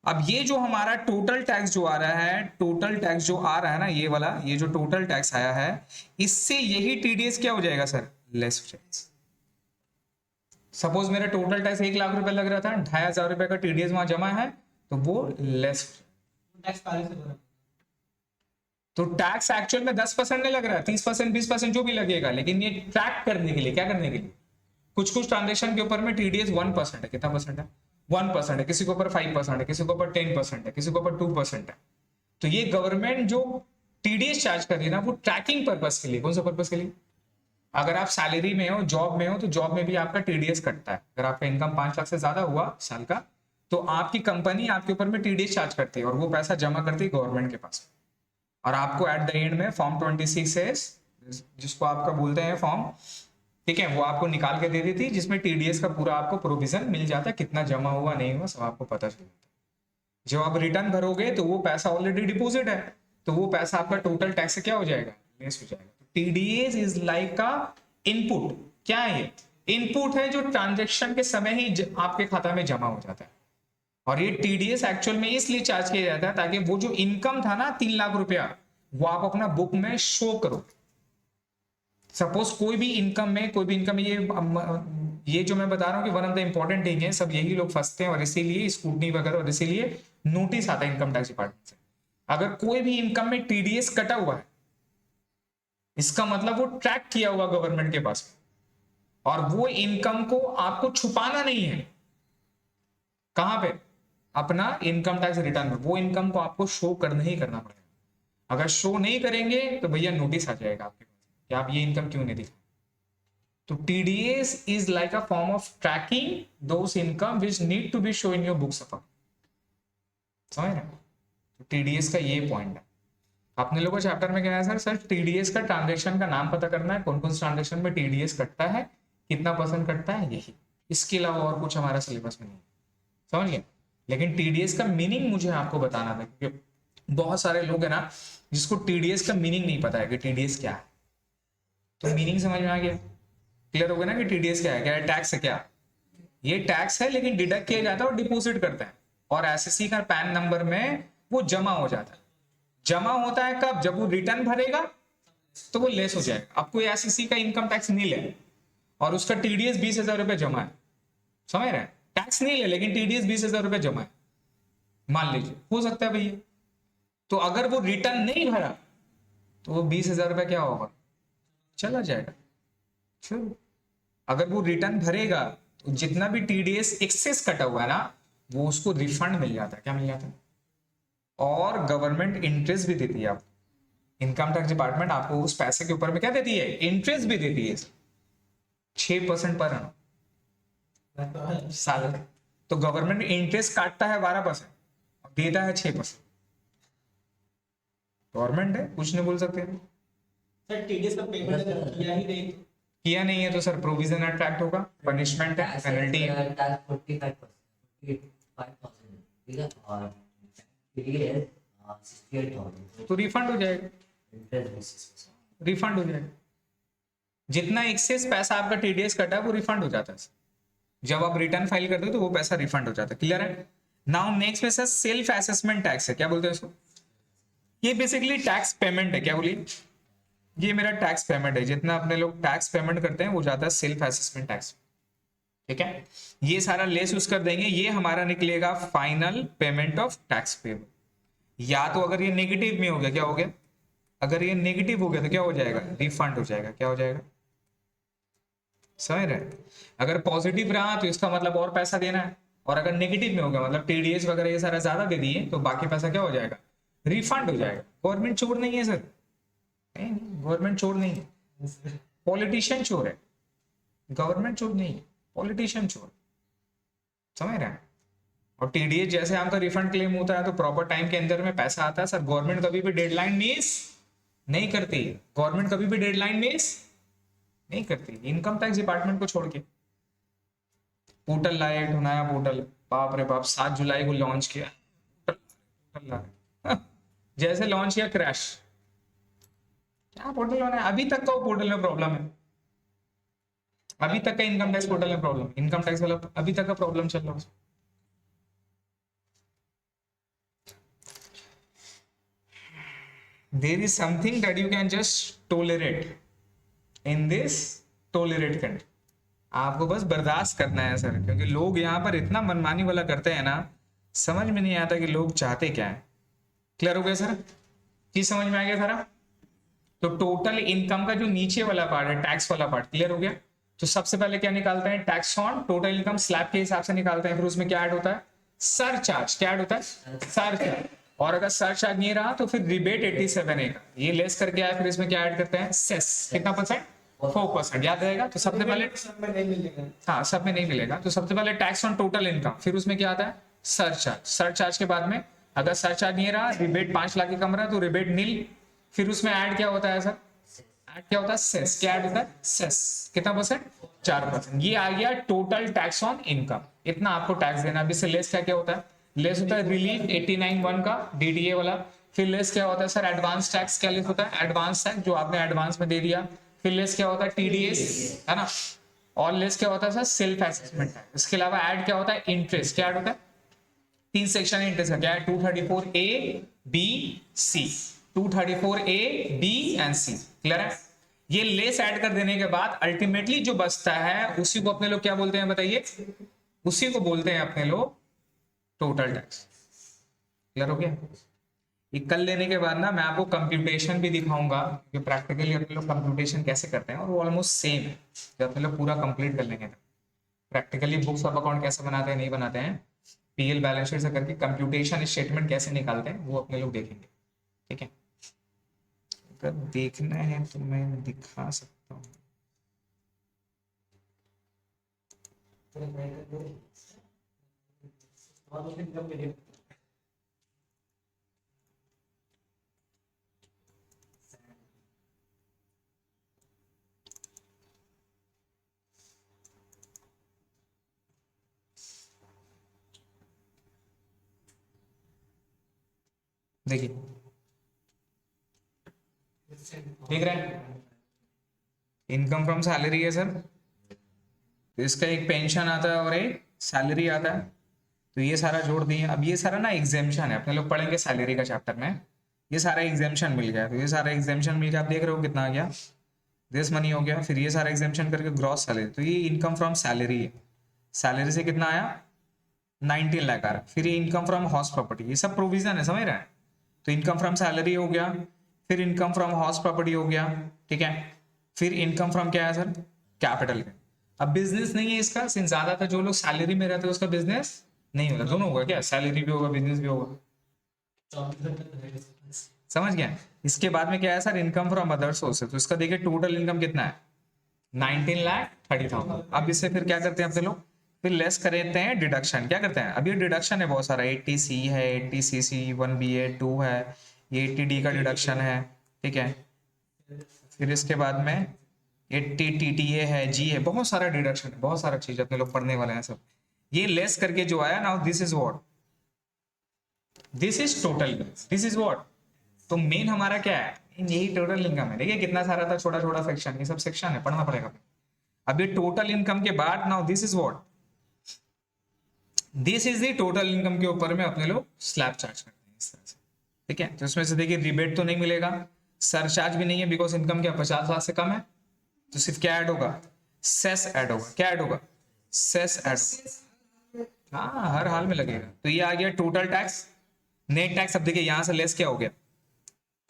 अब ये जो हमारा टोटल टैक्स जो आ रहा है, टोटल टैक्स जो आ रहा है ना, ये वाला, ये जो टोटल टैक्स आया है, इससे यही टीडीएस क्या हो जाएगा सर, लेस हो जाएगा। सपोज मेरा टोटल टैक्स 1 लाख रुपए लग रहा था, 2,500 रुपए का टीडीएस वहां जमा है, तो वो लेस, तो टैक्स एक्चुअल में 10% नहीं लग रहा है, 30% 20% जो भी लगेगा, लेकिन ये ट्रैक करने के लिए, क्या करने के लिए, कुछ कुछ ट्रांजेक्शन के ऊपर में टीडीएस 1% है, कितना परसेंट है, 1% है, किसी के ऊपर 5% है, किसी के ऊपर 10% है, किसी के ऊपर 2% है। तो ये गवर्नमेंट जो टीडीएस चार्ज कर रही है ना, वो ट्रैकिंग पर्पस के लिए, कौन सा पर्पस के लिए, अगर आप सैलरी में हो, जॉब में हो, तो जॉब में भी आपका टीडीएस कटता है। अगर आपका इनकम 5 लाख से ज्यादा हुआ साल का, तो आपकी कंपनी आपके ऊपर में टीडीएस चार्ज करती है और वो पैसा जमा करती है गवर्नमेंट के पास, और आपको एट द एंड में फॉर्म 26A, जिसको आपका बोलते हैं फॉर्म, ठीक है, वो आपको निकाल के दे देती है, जिसमें टीडीएस का पूरा आपको प्रोविजन मिल जाता है, कितना जमा हुआ नहीं हुआ सब आपको पता चल जाता है। जब आप रिटर्न भरोगे तो वो पैसा ऑलरेडी डिपॉजिट है, तो वो पैसा आपका टोटल टैक्स से क्या हो जाएगा, लेस हो जाएगा। TDS is like a input. क्या है ये, इनपुट है जो ट्रांजेक्शन के समय ही आपके खाता में जमा हो जाता है, और ये टीडीएस एक्चुअल में इसलिए चार्ज किया जाता है ताकि वो जो इनकम था ना 3 लाख रुपया, वो आप अपना बुक में शो करो। सपोज कोई भी इनकम में, कोई भी इनकम, ये जो मैं बता रहा हूँ कि one of the important thing है, सब यही लोग फंसते हैं और इसीलिए स्कूटनी वगैरह, और इसीलिए नोटिस आता है इनकम टैक्स डिपार्टमेंट से। अगर कोई भी इनकम में टीडीएस कटा हुआ है, इसका मतलब वो ट्रैक किया हुआ गवर्नमेंट के पास, और वो इनकम को आपको छुपाना नहीं है। कहां पे, अपना इनकम टैक्स रिटर्न में, वो इनकम को आपको शो करना ही करना पड़ेगा। अगर शो नहीं करेंगे तो भैया नोटिस आ जाएगा आपके पास कि आप ये इनकम क्यों नहीं दिखा। तो TDS is like a form of tracking those income which need to be show in your books of, समझ रहे हैं। तो टीडीएस का ये पॉइंट है। अपने लोगों चैप्टर में क्या है सर टीडीएस का ट्रांजेक्शन का नाम पता करना है, कौन कौन से ट्रांजेक्शन में टीडीएस कटता है, कितना % कटता है, यही, इसके अलावा और कुछ हमारा सिलेबस में नहीं, समझ गए। लेकिन टीडीएस का मीनिंग मुझे आपको बताना था, क्योंकि बहुत सारे लोग है ना जिसको टीडीएस का मीनिंग नहीं पता है कि टीडीएस क्या है। तो मीनिंग समझ में आ गया, क्लियर हो गया ना कि टीडीएस क्या है, क्या है, टैक्स है क्या, ये टैक्स है लेकिन डिडक्ट किया जाता है और डिपॉजिट करते हैं, और एसएससी का पैन नंबर में वो जमा हो जाता है। जमा होता है कब, जब वो रिटर्न भरेगा तो वो लेस हो जाएगा। अब कोई एसएससी का इनकम टैक्स नहीं ले और उसका टीडीएस 20,000 रुपए जमा है, समझ रहे हैं, टैक्स नहीं ले लेकिन टीडीएस 20,000 रुपए जमा है, मान लीजिए, हो सकता है भैया, तो अगर वो रिटर्न नहीं भरा तो वो 20,000 रुपए क्या होगा, चला जाएगा। चलो, अगर वो रिटर्न भरेगा तो जितना भी टीडीएस एक्सेस कटा हुआ है ना वो उसको रिफंड मिल जाता है, क्या मिल जाता है, और गवर्नमेंट इंटरेस्ट भी देती है। आप इनकम टैक्स डिपार्टमेंट आपको उस पैसे के ऊपर में क्या देती है, इंटरेस्ट भी देती है, 6% पर साल। तो गवर्नमेंट इंटरेस्ट काटता है 12% और देता है 6%। गवर्नमेंट है, कुछ नहीं बोल सकते। सर टीडीएस का पेमेंट अगर किया ही नहीं तो किया नहीं है तो सर प्रोविजन अट्रैक्ट होगा, पनिशमेंट है, पेनल्टी है। 45%, ठीक है, और टीडीएस 68,000 तो रिफंड हो जाएगा, इंटरेस्ट बेसिस। रिफंड हो जाएगा। जितना एक्सेस पैसा आपका टीडीएस कटा है वो रिफंड हो जाता है, जब आप रिटर्न फाइल करते हो तो वो पैसा रिफंड हो जाता है, क्लियर है। नाउ नेक्स्ट पैसा सेल्फ असेसमेंट टैक्स है, क्या बोलते हैं इसको, ये बेसिकली टैक्स पेमेंट है, क्या बोलिए, ये मेरा टैक्स पेमेंट है, जितना अपने लोग टैक्स पेमेंट करते हैं वो जाता है सेल्फ असेसमेंट टैक्स, ठीक है। ये सारा लेस यूज कर देंगे, ये हमारा निकलेगा final payment of tax payable. या तो अगर ये नेगेटिव में हो गया, क्या हो गया, अगर ये नेगेटिव हो गया तो क्या हो जाएगा, रिफंड हो जाएगा, क्या हो जाएगा, समझ रहे। अगर पॉजिटिव रहा तो इसका मतलब और पैसा देना है, और अगर नेगेटिव में हो गया मतलब टीडीएस वगैरह ये सारा ज्यादा दे दिए तो बाकी पैसा क्या हो जाएगा, रिफंड हो जाएगा। गवर्नमेंट चोर नहीं है सर, नहीं, गवर्नमेंट चोर नहीं है, पॉलिटिशियन चोर है, गवर्नमेंट चोर नहीं है, पॉलिटिशियन चोर, समझ रहे हैं। और टीडीएस जैसे आपका रिफंड क्लेम होता है तो प्रॉपर टाइम के अंदर में पैसा आता है सर। गवर्नमेंट कभी भी डेडलाइन मिस नहीं करती, गवर्नमेंट कभी भी डेडलाइन मिस नहीं करती, इनकम टैक्स डिपार्टमेंट को छोड़ के। पोर्टल लाया, एक नया पोर्टल, बाप रे बाप, 7 जुलाई को लॉन्च किया, पोर्टल लाया जैसे लॉन्च किया क्रैश, क्या पोर्टल बनाया, अभी तक का वो पोर्टल में प्रॉब्लम है, अभी तक का इनकम टैक्स पोर्टल में प्रॉब्लम, इनकम टैक्स वाला अभी तक का प्रॉब्लम चल रहा है। There is something that you can just tolerate in this tolerate country. आपको बस बर्दाश्त करना है सर, क्योंकि लोग यहाँ पर इतना मनमानी वाला करते हैं ना, समझ में नहीं आता कि लोग चाहते क्या है। क्लियर हो गया सर, चीज समझ में आ गया सारा। तो टोटल इनकम का जो नीचे वाला पार्ट है, टैक्स वाला पार्ट, क्लियर हो गया। तो सबसे पहले क्या निकालते हैं, tax on total income slab के हिसाब से निकालते हैं, फिर उसमें क्या ऐड होता है, सरचार्ज, क्या ऐड होता है, सरचार्ज। और अगर सरचार्ज नहीं रहा तो फिर रिबेट 87A का ये लेस करके आया, फिर इसमें क्या ऐड करते हैं, सेस, कितना परसेंट, 4%, याद रहेगा। तो सबसे पहले सब में नहीं मिलेगा। हाँ सब में नहीं मिलेगा, तो सबसे पहले टैक्स ऑन टोटल इनकम, फिर उसमें क्या आता है, सरचार्ज। सरचार्ज के बाद में अगर सरचार्ज नहीं रहा, रिबेट 5 लाख के कम रहा तो रिबेट नील, फिर उसमें ऐड क्या होता है सर, ऐड क्या होता है, सेस, क्या ऐड होता है, सेस, कितना परसेंट, 4%। ये आ गया टोटल टैक्स ऑन इनकम, इतना आपको टैक्स देना। अभी से लेस क्या क्या होता है, लेस होता है रिलीफ 89(1) का डीडीए वाला। फिर लेस क्या होता है सर, एडवांस टैक्स, क्या लेस होता है, एडवांस टैक्स जो आपने एडवांस में दे दिया। फिर लेस क्या होता है, टीडीएस, है ना। और लेस क्या होता है सर, सेल्फ असेसमेंट है। इसके अलावा ऐड क्या होता है, इंटरेस्ट, क्या ऐड होता है, 3 सेक्शन है इंटरेस्ट का, क्या है, 234A B C, 234A B and C, clear है। ये लेस ऐड कर देने के बाद अल्टीमेटली जो बचता है उसी को अपने लोग क्या बोलते हैं बताइए, उसी को बोलते हैं अपने लोग टोटल टैक्स। क्लियर हो गया। ये कल लेने के बाद ना मैं आपको कंप्यूटेशन भी दिखाऊंगा कि प्रैक्टिकली अपने लोग कंप्यूटेशन कैसे करते हैं, और वो ऑलमोस्ट सेम है। जब अपने लोग पूरा कंप्लीट कर लेंगे प्रैक्टिकली बुक्स ऑफ अकाउंट कैसे बनाते हैं, नहीं बनाते हैं, पीएल बैलेंस शीट से करके कंप्यूटेशन स्टेटमेंट कैसे निकालते हैं वो अपने लोग देखेंगे, ठीक है। अगर देखना है तो मैं दिखा सकता हूँ। देखिए देख रहे हैं, इनकम फ्रॉम सैलरी है सर, तो इसका एक पेंशन आता है और एक सैलरी आता है, तो ये सारा जोड़ दिए। अब ये सारा ना एग्जेम्पशन है, अपने लोग पढ़ेंगे सैलरी का चैप्टर में, ये सारा एग्जेम्पशन मिल गया, तो ये सारा एग्जेम्पशन मिल गया, आप देख रहे हो कितना आ गया, दिस मनी हो गया, फिर ये सारा एग्जेम्पशन करके ग्रॉस सैलरी, तो ये इनकम फ्रॉम सैलरी है, सैलरी से कितना आया 19 लाख आ रहा, फिर ये इनकम फ्रॉम हाउस प्रॉपर्टी, ये सब प्रोविजन है, समझ रहे हैं, तो इनकम फ्रॉम सैलरी हो गया, फिर इनकम फ्रॉम हाउस प्रॉपर्टी हो गया, ठीक है, फिर इनकम फ्रॉम क्या है सर, कैपिटल। अब बिजनेस नहीं है इसका, सिंस ज्यादातर जो लोग सैलरी में रहते हैं उसका बिजनेस नहीं होगा, दोनों होगा क्या, सैलरी भी होगा बिजनेस भी होगा, समझ गया। इसके बाद में क्या है sir, income from other sources, तो इसका देखिए टोटल इनकम कितना है 19,30,000। अब इससे फिर क्या करते हैं अपने लोग, फिर लेस करते हैं डिडक्शन, क्या करते हैं, अब ये डिडक्शन है बहुत सारा, 80C है, 80CC, 1BA 2 है, ये 80D का डिडक्शन है, ठीक है, फिर इसके बाद में 80 TTA है, G है, बहुत सारा डिडक्शन है, बहुत सारा चीज अपने लोग पढ़ने वाले हैं सब, ये लेस करके जो आया ना, this is what, this is total, this is what, तो मेन हमारा क्या है, यही टोटल इनकम है। देखिए कितना सारा था छोटा छोटा सेक्शन, ये सब सेक्शन है, पढ़ना पड़ेगा। अब ये टोटल इनकम के बाद now this is what, this is the total income के ऊपर में अपने लोग स्लैब चार्ज करते हैं इस तरह से, ठीक है। तो इसमें से देखिए रिबेट तो नहीं मिलेगा, सरचार्ज भी नहीं है, बिकॉज इनकम क्या 50 लाख से कम है, तो सिर्फ क्या ऐड होगा, सेस ऐड होगा, क्या ऐड होगा, सेस ऐड होगा, हाँ हर हाल में लगेगा। तो ये आ गया टोटल टैक्स, नेट टैक्स। अब देखिए यहां से लेस क्या हो गया,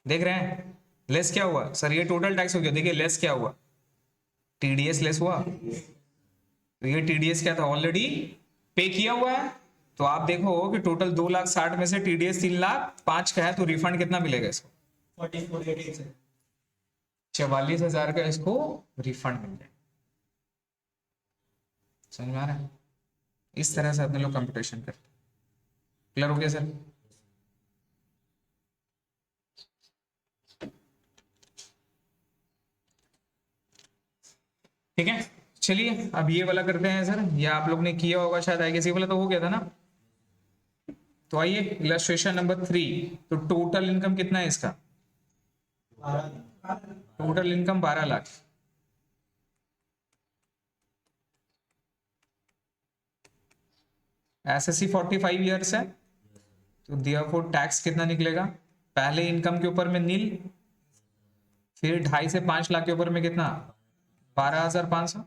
देख रहे हैं लेस क्या हुआ सर, ये टोटल टैक्स हो गया, देखिए लेस क्या हुआ, TDS लेस हुआ, तो ये TDS क्या था, ऑलरेडी पे किया हुआ है, तो आप देखो कि टोटल 2,60,000 में से TDS 3,05,000 का है, तो रिफंड कितना मिलेगा इसको, 44,000 का इसको रिफंड मिल जाए, समझ में आ रहा है। इस तरह से अपने लोग कंप्यूटेशन करते हैं, क्लियर हो गया सर। ठीक है, चलिए अब ये वाला करते हैं सर, ये आप लोग ने किया होगा शायद, आई गेस ये वाला तो हो गया था ना। तो आइए इलस्ट्रेशन नंबर 3, तो टोटल इनकम कितना है इसका, total income 12 lakh, SSC 45 years है, तो देयरफॉर टैक्स कितना निकलेगा, पहले इनकम के ऊपर में नील, फिर 2.5 से 5 लाख के ऊपर में कितना 12,500,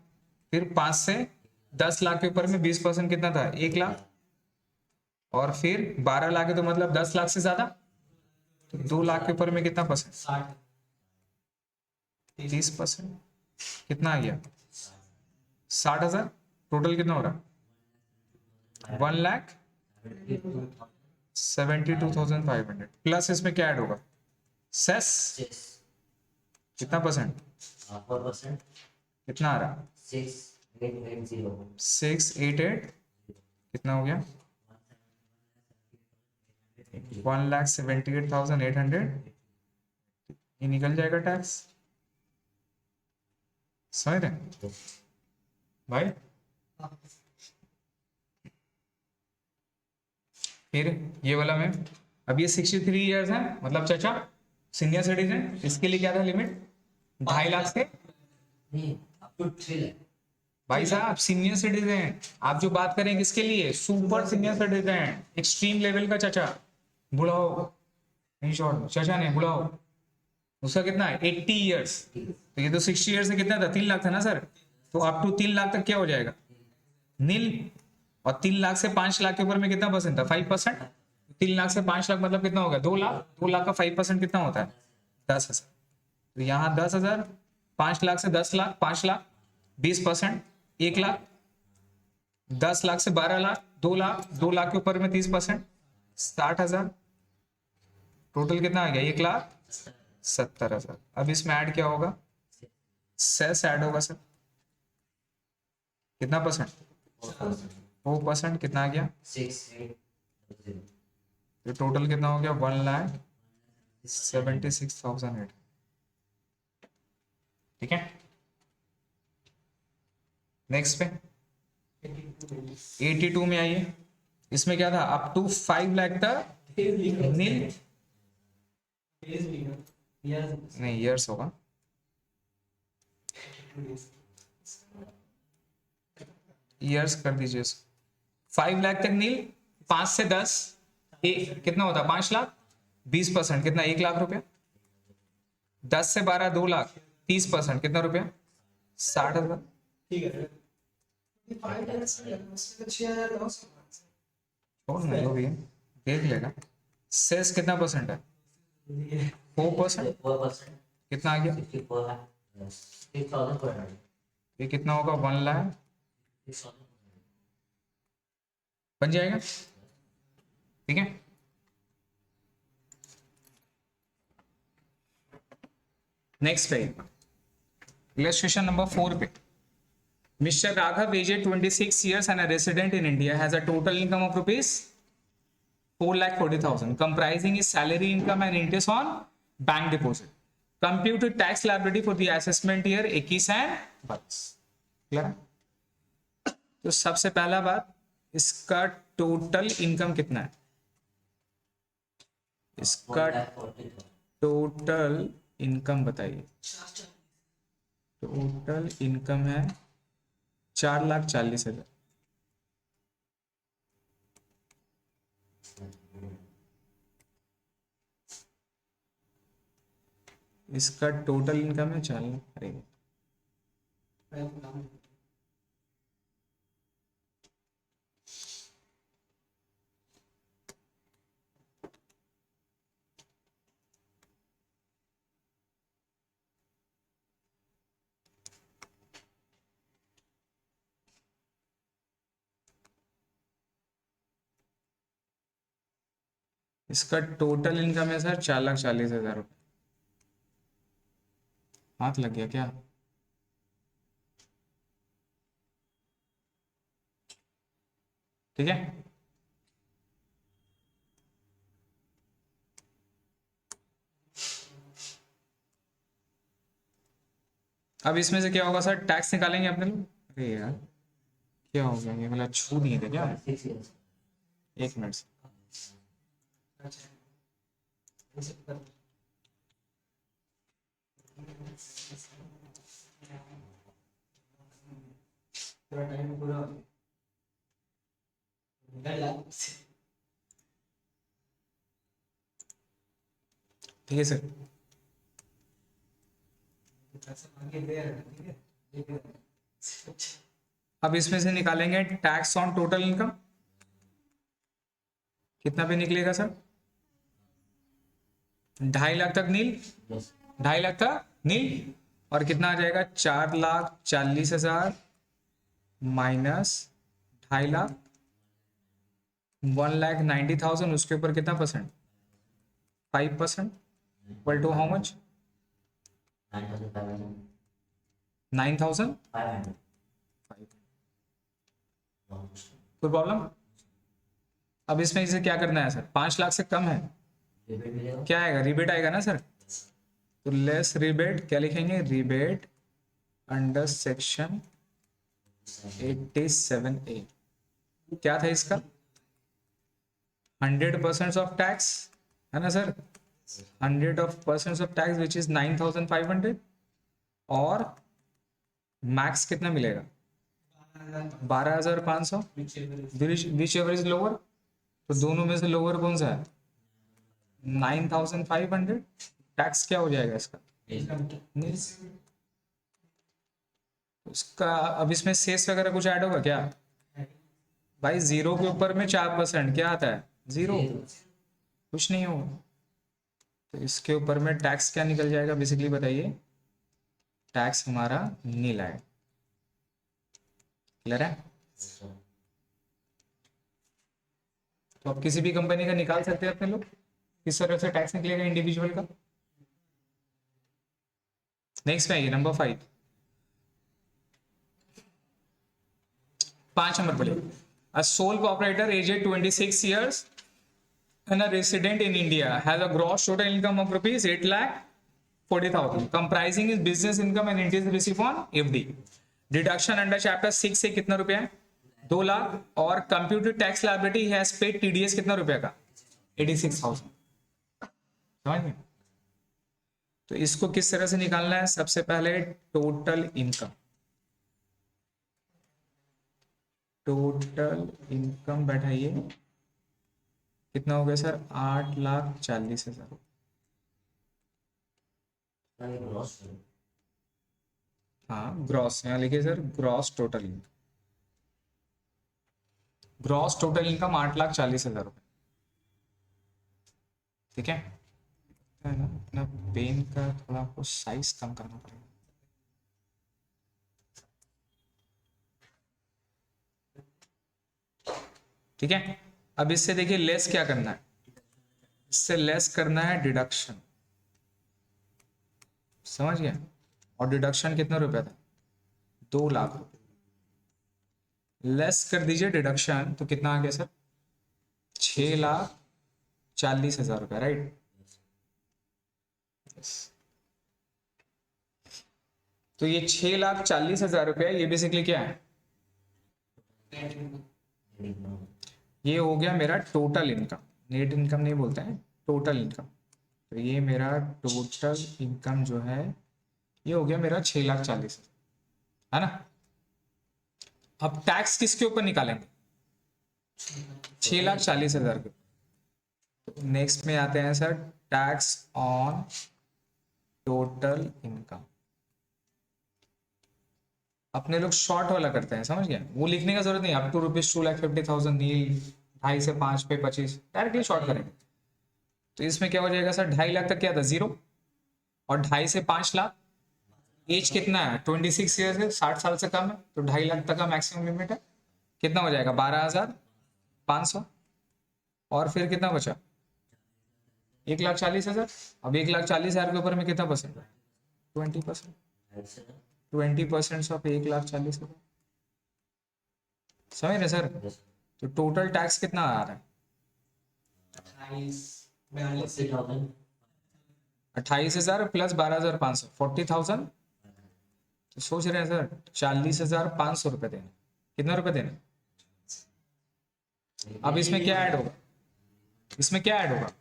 फिर 5 से 10 लाख के ऊपर में 20% कितना था 1 लाख, और फिर 12 लाख है तो मतलब 10 लाख से ज्यादा, तो 2 लाख के ऊपर में कितना परसेंट, 30%, कितना आ गया 60,000, टोटल कितना हो रहा 1,72,500, प्लस इसमें क्या ऐड होगा, सेस कितना परसेंट, 4%, कितना आ रहा 688, कितना हो गया 1,78,800, ये निकल जाएगा टैक्स, समझ रहे हैं भाई। फिर ये वाला में, अब ये 63 ईयर्स है, मतलब चाचा सीनियर सिटीजन, इसके लिए क्या था लिमिट 2.5 लाख से, नहीं अप टू 3 लाख। भाई साहब सीनियर सिटीजन आप जो बात करें किसके लिए, super senior citizen, extreme level का चाचा, बूढ़ा हो नहीं, शॉर्ट चाचा ने बूढ़ा हो, उसका कितना है 80 ईयर्स, तो ये तो 60 ईयर्स से कितना था 3 लाख था ना सर, तो अप टू 3 लाख तक क्या हो जाएगा नील, और 3 लाख से 5 लाख के ऊपर में कितना परसेंट था 5%, 3 लाख से 5 लाख मतलब कितना होगा 2 लाख, 2 लाख का 5% कितना होता है 10,000, तो यहाँ 10,000, 5 लाख से 10 लाख 5 लाख 20%, 1 लाख, 10 लाख से 12 लाख 2 लाख, 2 लाख के ऊपर में 30%, 60,000, टोटल कितना आ गया 1,70,000। अब इसमें ऐड क्या होगा, सेस ऐड होगा सर, कितना परसेंट 4%, कितना आ गया, 6,800, तो टोटल कितना हो गया 1,76,800, ठीक है। नेक्स्ट पे 82 में आइए, इसमें क्या था अप टू 5 लाख तक नील, डेज भी ना years नहीं ईयर्स होगा, ईयर्स कर दीजिए। 5 लाख तक नील, 5 से 10 कितना होता है, 5 लाख, 20% कितना, 1 लाख रुपया। 10 से 12 2 लाख, 30% कितना रुपया, 60,000। ठीक है सर। छोड़ ना जो भी है देख लेगा। सेस कितना परसेंट है, 4%, 4%. कितना आ गया, 64 lakh. 6,400. ये कितना होगा, 1 लाख 6,000. बन जाएगा, ठीक है। नेक्स्ट पे इलस्ट्रेशन नंबर 4 पे, Mr. Raghav, aged 26 years and a resident in India, has a total income of rupees 4,40,000, comprising his salary, income and interest on bank deposit. Compute the tax liability for the assessment year 21 and 22. Clear है? तो सबसे पहला बात, इसका total income कितना है, इसका 4,40,000. Total income बताइए। टोटल इनकम है 4,40,000। इसका टोटल इनकम है 4 लाख। अरे इसका टोटल इनकम है सर 4,40,000 रुपये। हाथ लग गया क्या, ठीक है। अब इसमें से क्या होगा सर, टैक्स निकालेंगे अपने लोग। अरे यार क्या हो गया, ये वाला छू नहीं थे क्या, 6 years. एक मिनट से। पूरा टाइम पूरा ठीक है सर। अब इसमें से निकालेंगे टैक्स ऑन टोटल इनकम, कितना पे निकलेगा सर, 2.5 लाख तक नील, Yes. 2.5 लाख तक नील, और कितना आ जाएगा, 4,40,000 माइनस 2.5 लाख, 1,90,000, उसके ऊपर कितना percent, 5%, equal to how much, 9,500. 9,000। 500. कोई प्रॉब्लम। अब इसमें इसे क्या करना है सर, 5 लाख से कम है, Rebate मिलेगा. क्या आएगा, रिबेट आएगा ना सर। तो लेस रिबेट क्या लिखेंगे, रिबेट अंडर सेक्शन 87A। क्या था इसका, 100% ऑफ टैक्स है ना sir, 100% of tax which is 9,500, और मैक्स कितना मिलेगा, 12,500, विच एवर इज लोअर। तो दोनों में से लोअर कौन सा है, 9,500। टैक्स क्या हो जाएगा इसका, उसका। अब इसमें सेस वगैरह कुछ ऐड होगा क्या भाई, 0 के ऊपर में 4% क्या आता है, 0, कुछ नहीं होगा। तो इसके ऊपर में टैक्स क्या निकल जाएगा, बेसिकली बताइए, टैक्स हमारा नील आएगा। क्लियर है। तो आप किसी भी कंपनी का निकाल सकते हैं अपने लोग, किस तरह से टैक्स निकलेगा इंडिविजुअल का। नेक्स्ट में आइए नंबर 5, 5 नंबर बोलिए। A sole proprietor aged 26 years and a resident in India has a gross total income of rupees 8,40,000, comprising his business income and interest received on FD. Deduction under chapter 6 से कितना रुपया है, 2 लाख, और computed tax liability has paid TDS कितना रुपया का, 86,000। समझ में। तो इसको किस तरह से निकालना है? सबसे पहले टोटल इनकम, टोटल इनकम बैठाइए, कितना हो गया सर? 8,40,000। ये ग्रॉस है। हाँ ग्रॉस, यहाँ लिखिए sir gross total income, gross total income 8,40,000 रुपये। ठीक है ना? अपना पेन का थोड़ा आपको साइज कम करना पड़ेगा। ठीक है, अब इससे देखिए लेस क्या करना है, इससे लेस करना है डिडक्शन, समझ गया? और डिडक्शन कितना रुपया था? 2,00,000 रुपये। लेस कर दीजिए डिडक्शन, तो कितना आ गया सर? 6,40,000 रुपये, राइट? तो ये 6,40,000 रुपये, ये बेसिकली क्या है? ये हो गया मेरा टोटल इनकम, नेट इनकम नहीं बोलते हैं, टोटल इनकम। तो ये मेरा टोटल इनकम जो है ये हो गया मेरा 6,40,000, है ना? अब टैक्स किसके ऊपर निकालेंगे? 6,40,000 के। तो नेक्स्ट में आते हैं sir tax on total income. अपने लोग शॉर्ट वाला करते हैं, समझ गया? वो लिखने का जरूरत नहीं, अप टू ₹2,50,000 नील 2.5 से 5 पे 25, डायरेक्टली शॉर्ट करेंगे। तो इसमें क्या हो जाएगा सर? 2.5 लाख तक क्या था? 0, और 2.5 से 5 लाख, एज कितना है? 26 ईयर्स है, 60 साल से कम है, तो 2.5 लाख तक का मैक्सिमम लिमिट है। कितना हो जाएगा? 12,500। और फिर कितना बचा? 1,40,000। अब 1,40,000 के ऊपर में कितना परसेंट? 20%। 20% ऑफ 1,40,000, समझ रहे सर? तो टोटल टैक्स कितना आ रहा है? 28,000 प्लस 12,500, 40,000। तो सोच रहे हैं सर 40,500 रुपए देने, कितना रुपए देने? अब इसमें क्या ऐड होगा? इसमें क्या ऐड होगा?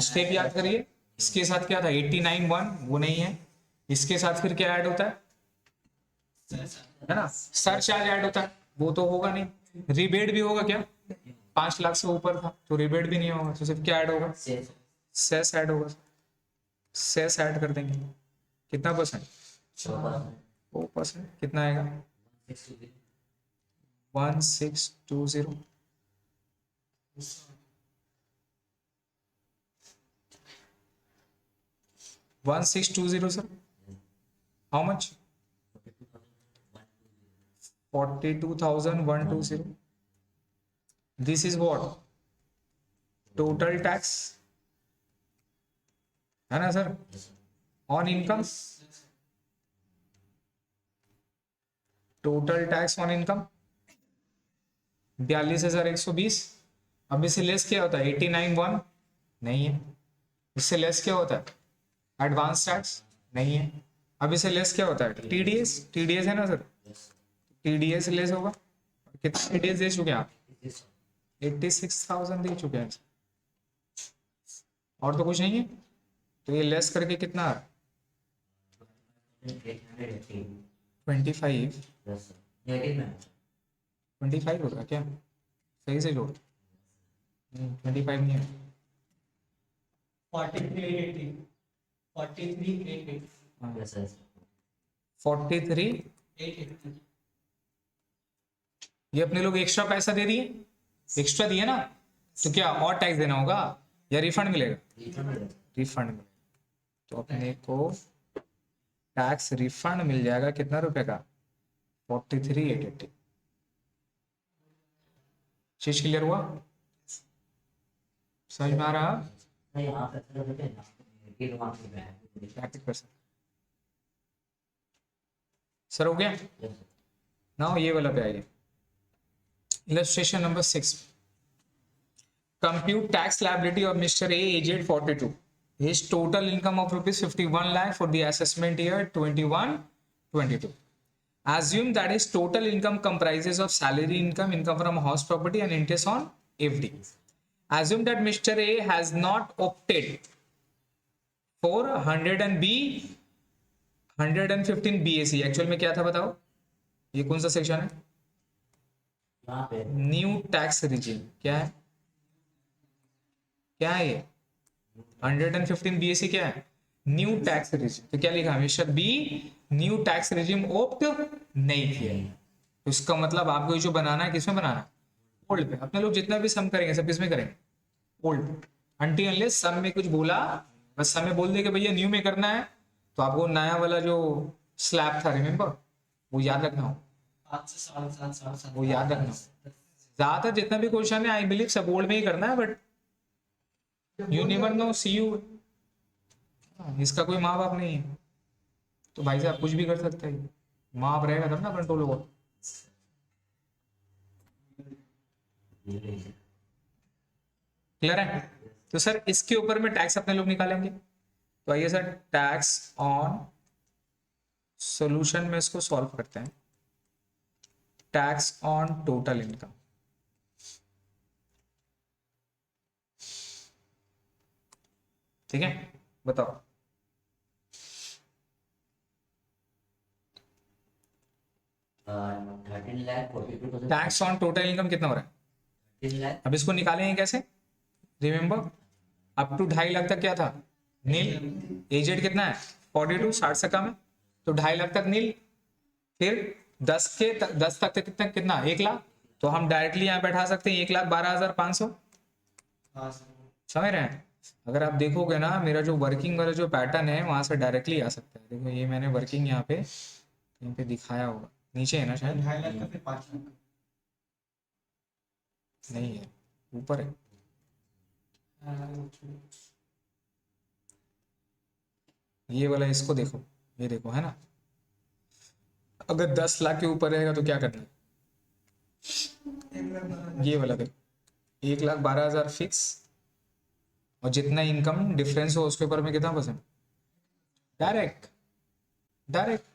स्टेप याद करिए। इसके साथ क्या था? 89(1), वो नहीं है। इसके साथ फिर क्या ऐड होता है ना? सरचार्ज ऐड होता है, वो तो होगा नहीं। रिबेट भी होगा क्या? 5 लाख से ऊपर था तो रिबेट भी नहीं होगा, तो सिर्फ क्या ऐड होगा? सेस ऐड होगा। सेस ऐड कर देंगे, कितना परसेंट? 4%। कितना आएगा? 1620। Sir how much? 42,120। This is what? Total tax, है ना sir? On income, total tax on income 42,120। अब इससे लेस क्या होता है? 89(1) नहीं है। इससे लेस क्या होता है? एडवांस टैक्स नहीं है। अब इससे लेस क्या होता है? टीडीएस, टीडीएस है ना सर? टीडीएस लेस होगा। कितना टीडीएस दे चुके हैं आप? 86,000 दे चुके हैं, और तो कुछ नहीं है। तो ये लेस करके कितना? 25 होगा क्या? सही से जोड़, 25 नहीं है। 43,880, 43,880, 43,880। ये अपने लोग एक्स्ट्रा पैसा दे दिए, एक्स्ट्रा दिए ना, तो क्या और टैक्स देना होगा या रिफंड मिलेगा? रिफंड मिलेगा। तो अपने को टैक्स रिफंड मिल जाएगा, कितना रुपए का? 43,880। चीज क्लियर हुआ? समझ में आ रहा? सर हो गया? नाउ ये वाला पे आइए, illustration number 6. Compute tax liability of Mr. A, aged 42. His total income of ₹51 lakh for the assessment year 21-22. Assume that his total income comprises of salary income, income from house property, and interest on FD. Assume that Mr. A has not opted for 115 BAC। Actual में क्या था बताओ, ये कौन सा section है? यहाँ पे न्यू टैक्स रिजीम। क्या है, क्या है ये 115 BAC क्या है? New tax regime. तो क्या लिखा है, should be new tax regime opt नहीं किया। तो इसका मतलब आपको ये जो बनाना है किसमें बनाना है? ओल्ड पे। अपने लोग जितना भी सम करेंगे सब किसमें करेंगे? ओल्ड। अनटिल अनलेस सम में कुछ बोला, बस सम में बोल दे कि भैया न्यू में करना है, तो आपको नया वाला जो स्लैब था रिमेम्बर, वो याद रखना हो, 5 से 7.5 7.5 वो याद रखना हो। ज्यादातर जितना भी क्वेश्चन है आई बिलीव सब ओल्ड में ही करना है, but you never know, see you. इसका कोई माँ बाप नहीं है, तो भाई साहब कुछ भी कर सकते हैं। माँ बाप रहेगा तब ना कंट्रोल होगा। क्लियर है? तो सर इसके ऊपर में टैक्स अपने लोग निकालेंगे। तो आइए सर टैक्स ऑन सॉल्यूशन में इसको सॉल्व करते हैं। Tax on total income. ठीक है, बताओ। टैक्स ऑन टोटल इनकम कितना हो रहा है? 13 लाख। अब इसको निकालेंगे कैसे? रिमेंबर अप टू 2.5 लाख तक क्या था? नील। एजेड कितना है? 42, 60 से कम है, तो 2.5 लाख तक नील। फिर 10 तक कितना कितना 1 लाख, तो हम डायरेक्टली यहाँ बैठा सकते हैं 1,12,500। हाँ सर। समझ रहे हैं? अगर आप देखोगे ना मेरा जो वर्किंग वाला जो पैटर्न है वहां से डायरेक्टली आ सकता है। देखो ये मैंने वर्किंग यहाँ पे दिखाया होगा, नीचे है ना शायद? 2.5 लाख का फिर 5 लाख नहीं है, ऊपर है। ये वाला इसको देखो, ये देखो है ना। अगर 10 लाख के ऊपर रहेगा तो क्या करना है? ये वाला देखो, 1,12,000 फिक्स, और जितना इनकम डिफरेंस हो उसके ऊपर में कितना percent? Direct direct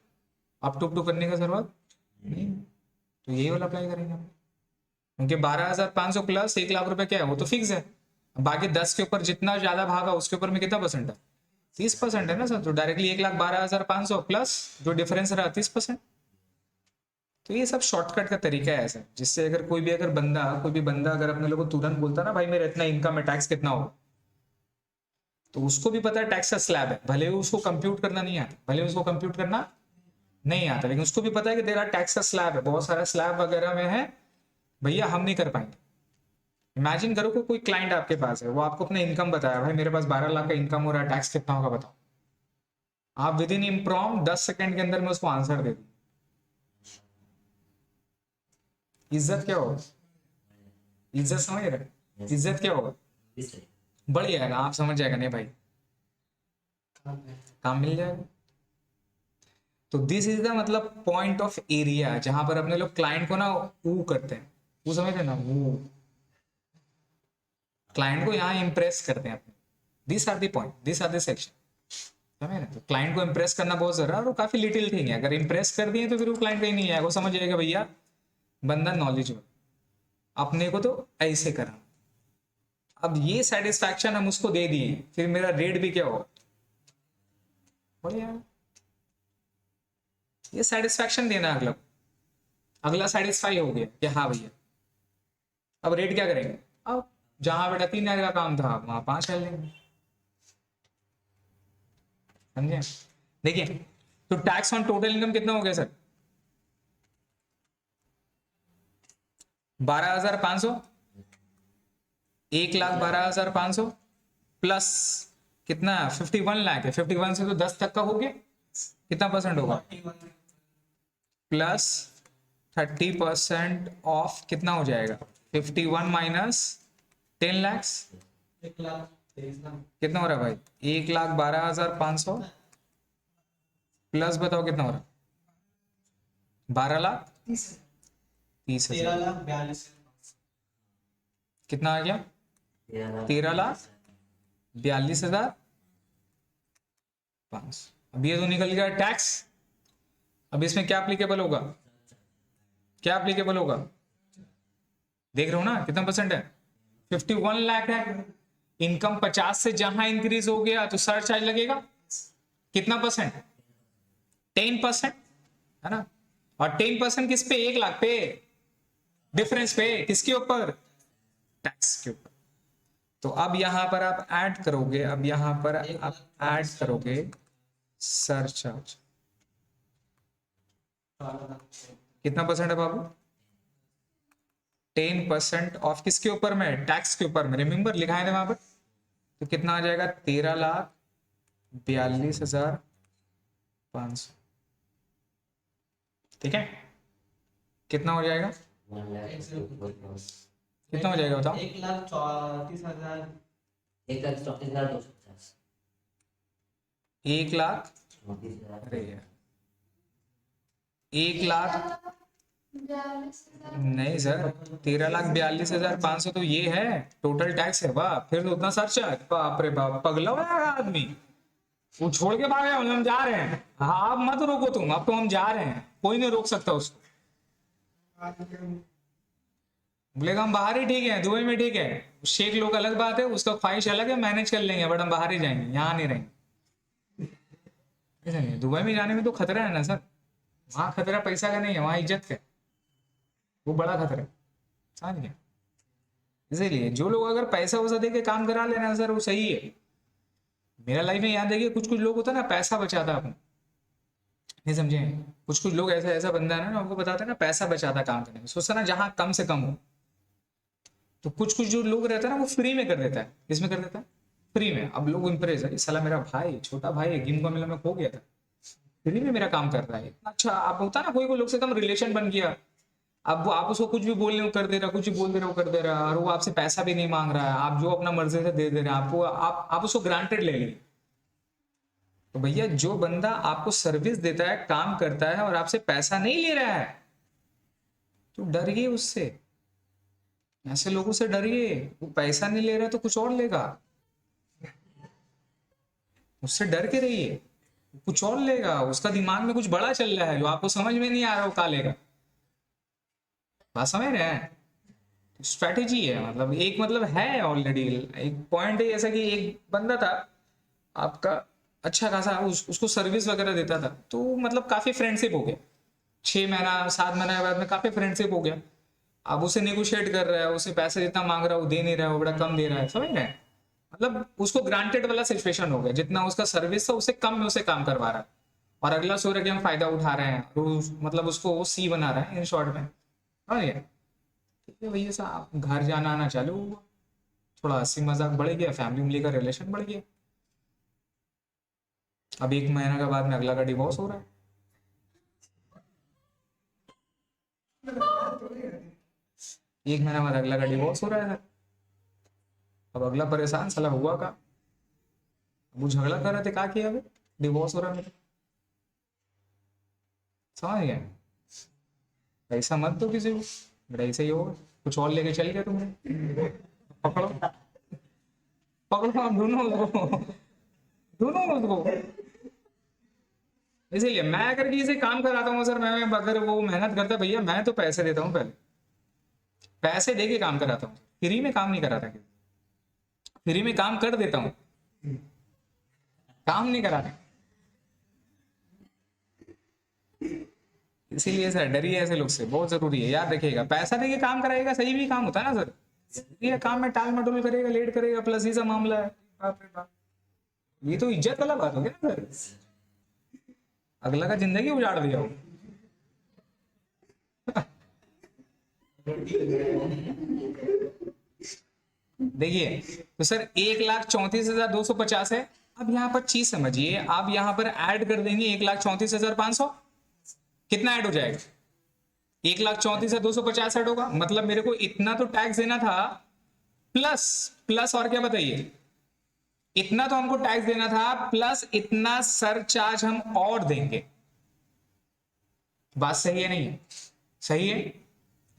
up to करने का जरूरत नहीं। तो यही वाला अप्लाई करेंगे हम, क्योंकि 12,500 प्लस 1 लाख रुपए क्या है, वो तो फिक्स है। बाकी 10 के ऊपर जितना ज्यादा भागा उसके ऊपर में कितना परसेंट है? 30% है ना सर। तो डायरेक्टली 1,12,500 प्लस जो डिफरेंस रहा 30%। तो ये सब शॉर्टकट का तरीका है सर, जिससे अगर कोई भी बंदा अगर अपने लोगों को तुरंत बोलता ना भाई मेरा इतना इनकम है, टैक्स कितना होगा, तो उसको भी पता है टैक्स का स्लैब है, भले उसको कंप्यूट करना नहीं आता, लेकिन उसको भी पता है कि तेरा टैक्स का स्लैब है, बहुत सारा स्लैब वगैरह में है, भैया हम नहीं कर पाएंगे। इमेजिन करो कि कोई क्लाइंट आपके पास है, वो आपको अपना इनकम बताया, भाई मेरे पास 12 लाख का इनकम हो रहा है, टैक्स कितना होगा बताओ। आप विद इन इम्प्रॉम 10 सेकंड के अंदर में उसको आंसर दे दो। इज्जत क्या होगा? इज्जत समझ रहे? इज्जत क्या होगा? बढ़ जाएगा, आप समझ जाएगा नहीं भाई, काम मिल जाएगा। तो दिस इज द मतलब पॉइंट ऑफ एरिया जहां पर अपने लोग क्लाइंट को ना वो करते हैं, वो समझ रहे ना, वो क्लाइंट को यहाँ इंप्रेस करते हैं अपने। This are the point, this are the section. समझ रहे? तो क्लाइंट को इंप्रेस करना बहुत जरूरी है, और वो काफी लिटिल थिंग है। अगर इंप्रेस कर दिए तो फिर वो क्लाइंट कहीं नहीं आएगा, वो समझ जाएगा भैया बंदा नॉलेजेबल, अपने को तो ऐसे करना। अब ये सेटिस्फैक्शन हम उसको दे दिए, फिर मेरा रेट भी क्या होगा? बढ़िया। ये सेटिस्फैक्शन देना अगला सेटिस्फाई हो गया कि हाँ भैया। अब रेट क्या करेंगे? अब जहां बेटा 3,000 का काम था वहां 5,000 लेंगे। समझे? देखिए तो टैक्स ऑन टोटल इनकम कितना हो गया सर? 12,500, 1,12,500 प्लस कितना? 51 लाख है। 51 से तो 10 तक का हो गया, कितना परसेंट होगा? प्लस 30% ऑफ कितना हो जाएगा? 51 माइनस 10 लैक्स 1,23,000 कितना हो रहा है भाई? 1,12,500 प्लस बताओ कितना हो रहा है? 12,30,000। 13,42,000 कितना आ गया? 13,42,500। अब ये तो निकल गया टैक्स। अब इसमें क्या अप्लीकेबल होगा? क्या अप्लीकेबल होगा? देख रहे हो ना कितना परसेंट है? 51 लाख है, इनकम 50 से जहां इंक्रीज हो गया तो सरचार्ज लगेगा कितना परसेंट? 10%, है ना। और 10% किस पे? 1 लाख पे, डिफरेंस पे, किसके ऊपर? टैक्स के ऊपर। तो अब यहां पर आप ऐड करोगे, अब यहां पर आप ऐड करोगे सरचार्ज, कितना परसेंट है बाबू? 10% ऑफ किसके ऊपर में? टैक्स के ऊपर में। रिमेंबर लिखा है ना वहां पर। तो कितना आ जाएगा? 13,42,500। ठीक है, कितना हो जाएगा? 1,34,000 कितना हो जाएगा बताओ? 1,34,000 1,34,250 1,00,000, 34,000 अरे यार 1,00,000 नहीं सर, 13,42,500 तो ये है टोटल टैक्स है। वाह, फिर तो उतना सरचार्ज, बाप रे बाप, पगला हो यार आदमी। वो छोड़ के भाग गया, हम जा रहे हैं। हाँ आप मत रोको तुम, अब तो हम जा रहे हैं, कोई नहीं रोक सकता उसको। बोलेगा हम बाहर ही ठीक है, दुबई में ठीक है। शेख लोग अलग बात है, उसका ख्वाहिश अलग है, मैनेज कर लेंगे, बट हम बाहर ही जाएंगे, यहाँ नहीं रहेंगे। दुबई में जाने में तो खतरा है ना सर, वहां खतरा पैसा का नहीं है, वहां इज्जत का, वो बड़ा खतरा है, समझ गए। इसीलिए जो लोग अगर पैसा वैसा दे के काम करा लेना सर, वो सही है। मेरा लाइफ में याद देखिए, कुछ कुछ लोग होता है ना पैसा बचाता अपन, नहीं समझे। कुछ कुछ लोग ऐसा ऐसा बंदा है ना, आपको बताते हैं ना पैसा बचाता काम करने में, सोचता ना जहां कम से कम हो। तो कुछ कुछ जो लोग रहता है ना, वो फ्री में कर देता है। किसमें कर देता है? फ्री में। अब लोग इंप्रेस है, साला मेरा भाई, छोटा भाई है, गेम का मेला में खो गया था, फ्री में मेरा काम कर रहा है। अच्छा, आप होता ना कोई कोई लोग से एकदम रिलेशन बन गया, अब वो आप उसको कुछ भी बोलने को कर दे रहा, कुछ भी बोल दे रहा, वो कर दे रहा, और वो आपसे पैसा भी नहीं मांग रहा है, आप जो अपना मर्जी से दे दे रहे हैं आपको, आप उसको ग्रांटेड ले लेंगे। तो भैया जो बंदा आपको सर्विस देता है, काम करता है और आपसे पैसा नहीं ले रहा है, तो डरिए उससे, ऐसे लोगों से डरिए। वो पैसा नहीं ले रहा है तो कुछ और लेगा, उससे डर के रहिए, कुछ और लेगा, उसका दिमाग में कुछ बड़ा चल रहा है जो आपको समझ में नहीं आ रहा, वो का लेगा। बात समझ रहे हैं? स्ट्रैटेजी है, मतलब एक मतलब है ऑलरेडी, एक पॉइंट है ऐसा कि एक बंदा था आपका, अच्छा खासा उसको सर्विस वगैरह देता था, तो मतलब काफी फ्रेंडशिप हो गया, 6 महीना 7 महीने के बाद में काफी फ्रेंडशिप हो गया। अब उसे नेगोशिएट कर रहा है, उसे पैसे जितना मांग रहा है वो दे नहीं रहा है, वो बड़ा कम दे रहा है, समझ रहे हैं। मतलब उसको ग्रांटेड वाला सिचुएशन हो गया, जितना उसका सर्विस था उससे कम में उसे काम करवा रहा है, और अगला सोच रहा है कि हम फायदा उठा रहे हैं, मतलब उसको वो सी बना रहा है इन शॉर्ट में, समझ गए। ठीक है भैया साहब, घर जाना आना चालू हुआ, थोड़ा हंसी मजाक बढ़ गया, फैमिली उमली का रिलेशन बढ़ गया। अब 1 महीना के बाद में अगला का डिवोर्स हो रहा है। 1 महीना बाद अगला का डिवोर्स हो रहा है। अब अगला परेशान, साला हुआ का, वो झगड़ा कर रहे थे, क्या किया अभी डिवोर्स हो रहा है मेरा, समझ गए। ऐसा मत दो किसी को, बड़ा ऐसे ही होगा, कुछ और लेके चल गया तुमने, पकड़ो पकड़ो, आप ढूंढो उसको, ढूंढो उसको। इसीलिए मैं अगर किसी से काम कराता हूँ सर, मैं अगर वो मेहनत करता भैया, मैं तो पैसे देता हूँ, पहले पैसे दे के काम कराता हूँ, फ्री में काम नहीं कराता, फ्री में काम कर देता हूँ, काम नहीं कराता। इसीलिए सर डरिए ऐसे लोग से, बहुत जरूरी है, याद रखिएगा। पैसा देके काम कराएगा, सही भी काम होता है ना सर, ये काम में टाल मटोल करेगा, लेट करेगा, प्लस ये सब मामला है, बाप रे बाप, ये तो इज्जत वाला बात हो गया ना सर, अगला का जिंदगी उजाड़ दिया हो। देखिए तो सर 1,34,250 है। अब यहाँ पर चीज समझिए, आप यहाँ पर ऐड कर देंगे 1,34,500, कितना ऐड हो जाएगा? 1,34,250 ऐड होगा, मतलब मेरे को इतना तो टैक्स देना था, प्लस प्लस और क्या बताइए, इतना तो हमको टैक्स देना था, प्लस इतना सरचार्ज हम और देंगे। बात सही है नहीं है? सही है।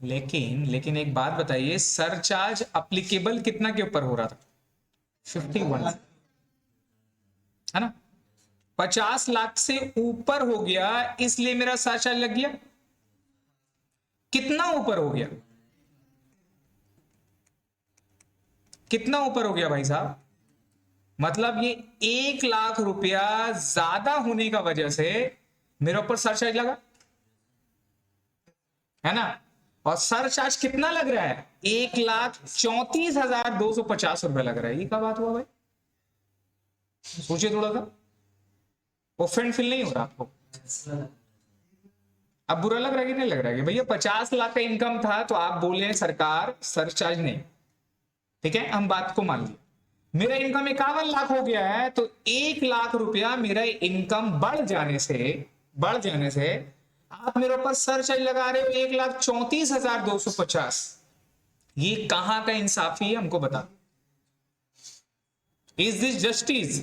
लेकिन एक बात बताइए, सरचार्ज अप्लीकेबल कितना के ऊपर हो रहा था? 51, है ना। 50 लाख से ऊपर हो गया, इसलिए मेरा सरचार्ज लग गया। कितना ऊपर हो गया? कितना ऊपर हो गया भाई साहब? मतलब ये 1 लाख रुपया ज्यादा होने का वजह से मेरे ऊपर सरचार्ज लगा, है ना? और सरचार्ज कितना लग रहा है? 1,34,250 रुपए लग रहा है। ये क्या बात हुआ भाई? सोचिए थोड़ा सा, ऑफेंड फील नहीं हो रहा आपको? अब बुरा लग रहा है कि नहीं लग रहा है कि भैया 50 लाख का इनकम था तो आप बोले सरकार सरचार्ज नहीं, ठीक है, हम बात को मान लिया। मेरा इनकम 51 लाख हो गया है तो 1 लाख रुपया मेरा इनकम बढ़ जाने से आप मेरे ऊपर सरचार्ज लगा रहे हो 1,34,250। ये कहां का इंसाफी है, हमको बता। Is this justice?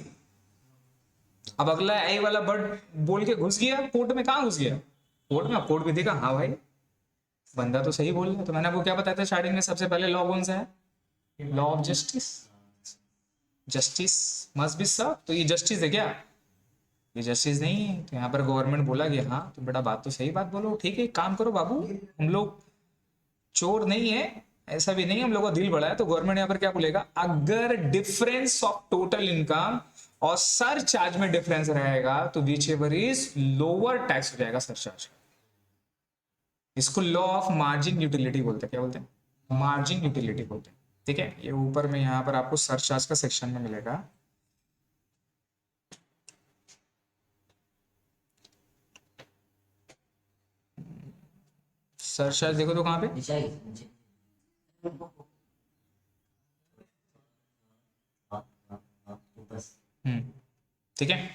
अब अगला ए वाला वर्ड बोल के घुस गया कोर्ट में। कहां घुस गया? कोर्ट में। कोर्ट भी देखा, हाँ भाई बंदा तो सही बोल रहा है। तो मैंने आपको क्या बताया था स्टार्टिंग में? सबसे पहले लॉ कौन सा है? Law of justice. Justice must be serve. तो ये जस्टिस है क्या? ये जस्टिस नहीं है। तो यहाँ पर गवर्नमेंट बोला कि हाँ तुम बेटा बात तो सही बात बोलो, ठीक है काम करो बाबू, हम लोग चोर नहीं है, ऐसा भी नहीं, हम लोग का दिल बड़ा है। तो गवर्नमेंट यहाँ पर क्या बोलेगा? अगर डिफरेंस ऑफ टोटल इनकम और सरचार्ज में डिफरेंस रहेगा तो which ever is lower tax हो जाएगा सरचार्ज। इसको लॉ ऑफ मार्जिन यूटिलिटी बोलते हैं। क्या बोलते हैं? मार्जिन यूटिलिटी बोलते हैं, ठीक है। ये ऊपर में यहाँ पर आपको सरचार्ज का सेक्शन में मिलेगा। सरचार्ज देखो तो कहां पे? ठीक है।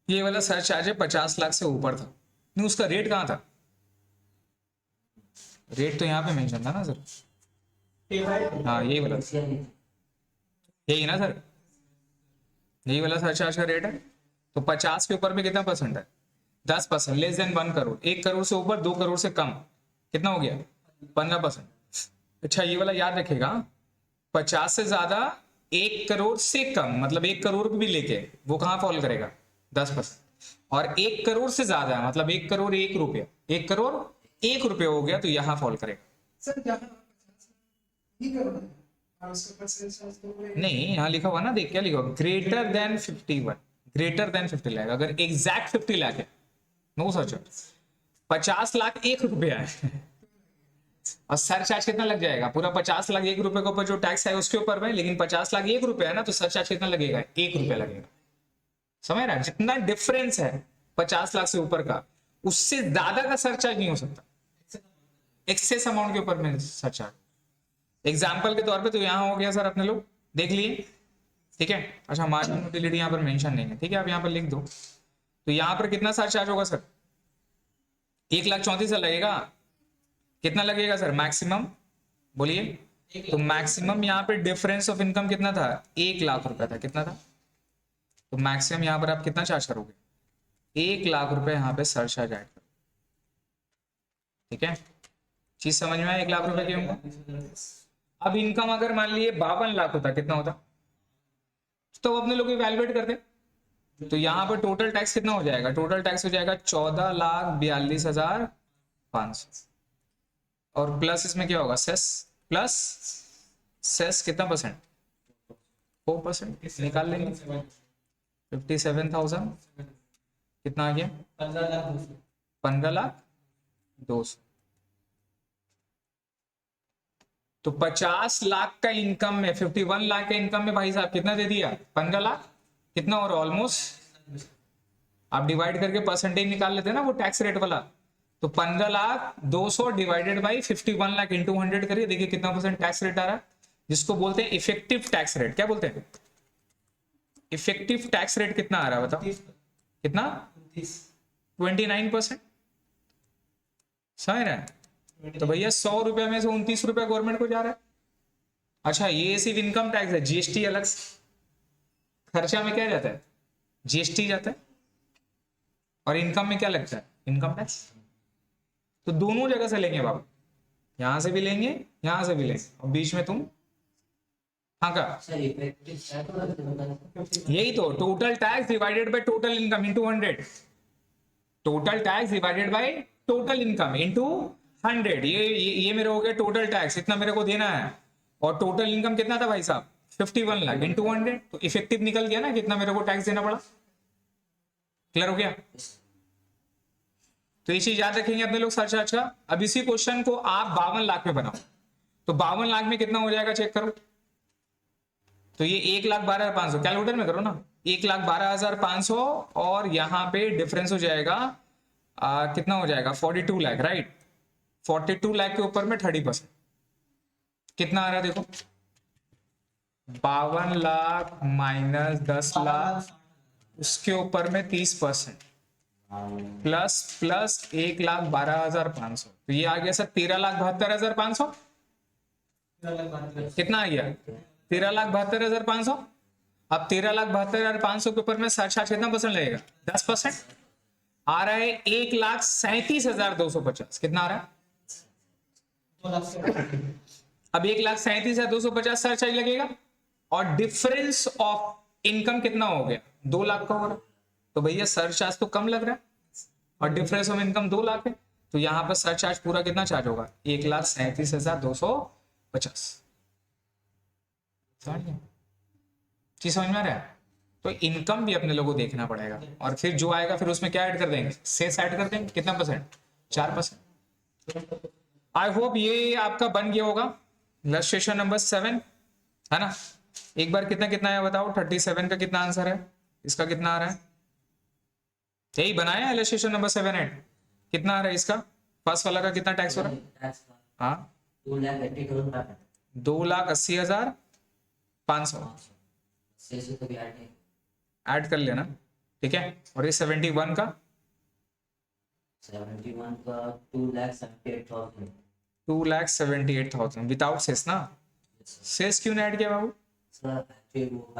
ये वाला सरचार्ज है 50 लाख से ऊपर था। नहीं, उसका रेट कहां था? रेट तो यहाँ पे मेंशन था ना सर। हाँ यही वाला, यही ना सर, यही वाला सरचार्ज का रेट है। तो 50 के ऊपर में कितना परसेंट है? 10%। लेस देन 1 करोड़, 1 करोड़ से ऊपर 2 करोड़ से कम कितना हो गया? 15%। अच्छा ये वाला याद रखेगा, 50 से ज्यादा 1 करोड़ से कम, मतलब 1 करोड़ भी लेके वो कहां फॉल करेगा? 10%। और 1 करोड़ से ज्यादा मतलब 1 करोड़ 1 रुपया, 1 करोड़ 1 रुपया हो गया तो यहां फॉल करेगा। सर नहीं यहाँ लिखा हुआ ना, देख क्या लिखा हुआ? Greater than 51, greater than 50 lakh. अगर एग्जैक्ट 50 लाख है नो सरचार्ज। 50 लाख 1 रुपया है और सरचार्ज कितना लग जाएगा? पूरा 50 लाख 1 रुपए के ऊपर जो टैक्स है उसके ऊपर में, लेकिन 50 लाख 1 रुपया है ना, तो सरचार्ज कितना लगेगा? 1 रुपया लगेगा। समझ रहा है? जितना डिफरेंस है 50 लाख से ऊपर का, उससे ज्यादा का सरचार्ज नहीं हो सकता। एक्सेस अमाउंट के ऊपर में सरचार्ज। एग्जाम्पल के तौर पे तो यहां हो गया सर, अपने लोग देख लिए, ठीक है। अच्छा मार्जिन यूटिलिटी यहाँ पर मेंशन नहीं है, ठीक है, आप यहाँ पर लिख दो। तो यहाँ पर कितना सरचार्ज होगा सर? 1,34,000 लगेगा। कितना लगेगा सर मैक्सिमम? बोलिए। तो मैक्सिमम यहाँ पे डिफरेंस ऑफ इनकम कितना था? 1 लाख रुपया था। कितना था? तो मैक्सिमम यहाँ पर आप कितना चार्ज करोगे? 1 लाख रुपए यहाँ पे सरचार्ज ऐड करो, ठीक है। चीज समझ में आया? 1 लाख रुपए क्यों? अब इनकम अगर मान लिए 52 लाख होता, कितना होता? तो अपने लोग इवैल्यूएट करते, तो यहाँ पर टोटल टैक्स कितना हो जाएगा? टोटल टैक्स हो जाएगा 14,42,500 और प्लस इसमें क्या होगा? सेस प्लस सेस कितना परसेंट? 4% निकाल लेंगे। 57,000 कितना आ गया? 15,200। तो 50 लाख का इनकम में 51 लाख का इनकम में भाई साहब कितना दे दिया? 15 लाख। कितना हो रहा? ऑलमोस्ट आप डिवाइड करके परसेंटेज निकाल लेते हैं ना वो टैक्स रेट वाला। तो 15,200 डिवाइडेड बाई 51 लाख इंटू 100 करिए, देखिए कितना परसेंट टैक्स रेट आ रहा है, जिसको बोलते हैं इफेक्टिव टैक्स रेट। क्या बोलते हैं? इफेक्टिव टैक्स रेट कितना आ रहा है बताओ? कितना? 29%। समझ रहे हैं? तो भैया 100 रुपए में से 29 रुपए गवर्नमेंट को जा रहा है। अच्छा ये सिर्फ इनकम टैक्स है, जीएसटी अलग से। खर्चा में क्या जाता है? जीएसटी जाता है। और इनकम में क्या लगता है? Income tax. तो दोनों जगह से लेंगे बाबू, यहां से भी लेंगे यहां से भी लेंगे, और बीच में तुम हाँ का यही तो total tax divided by total income into 100। Total tax divided by total income into 100, ये मेरे हो गया टोटल टैक्स, इतना मेरे को देना है। और टोटल इनकम कितना था भाई साहब, 51 लाख इंटू 100, तो इफेक्टिव निकल गया ना कितना मेरे को टैक्स देना पड़ा। क्लियर हो गया? तो ये चीज याद रखेंगे अपने लोग सरचार्ज का। अब इसी क्वेश्चन को आप 52 लाख में बनाओ, तो 52 लाख में कितना हो जाएगा चेक करो। तो ये 1,12,500 कैलकुलेटर में करो ना, 1,12,500 और यहाँ पे डिफरेंस हो जाएगा कितना हो जाएगा 42 लाख, राइट। 42 लाख के ऊपर में 30% कितना आ रहा है देखो, 52 लाख माइनस 10 लाख, उसके ऊपर में 30% प्लस 1,12,500, तो ये आ गया सर 13,72,500। कितना आ गया 13,72,500। अब 13,72,500 के ऊपर में सरचार्ज कितना परसेंट लगेगा, 10%। आ रहा है 1,37,250। कितना आ रहा है, अब 1,37,250 सरचार्ज लगेगा और डिफरेंस ऑफ इनकम कितना हो गया, 2 लाख का हो रहा। तो भैया सरचार्ज तो कम लग रहा है और डिफरेंस ऑफ इनकम 2 लाख है, तो यहां पर सरचार्ज पूरा कितना चार्ज होगा, 1,37,250। चीज समझ में आ रहा है? तो इनकम भी अपने लोगों को देखना पड़ेगा और फिर जो आएगा फिर उसमें क्या ऐड कर देंगे, सेस ऐड कर देंगे। कितना परसेंट, 4%। आई होप ये आपका बन गया होगा। इलस्ट्रेशन नंबर 7 है ना। एक बार कितना कितना है बताओ, 37 का कितना आंसर है, इसका कितना आ रहा है, यही बनाया इलस्ट्रेशन नंबर 7 8 कितना आ रहा है इसका, फर्स्ट वाला का कितना टैक्स हो रहा है, हाँ 2,80,500 ऐड कर लेना, ठीक है। और ये 71 का 71 का 2,78,000 2,78,000 विदाउट सेस ना। सेस क्यों नहीं ऐड किया बाबू, सर एक्चुअली वो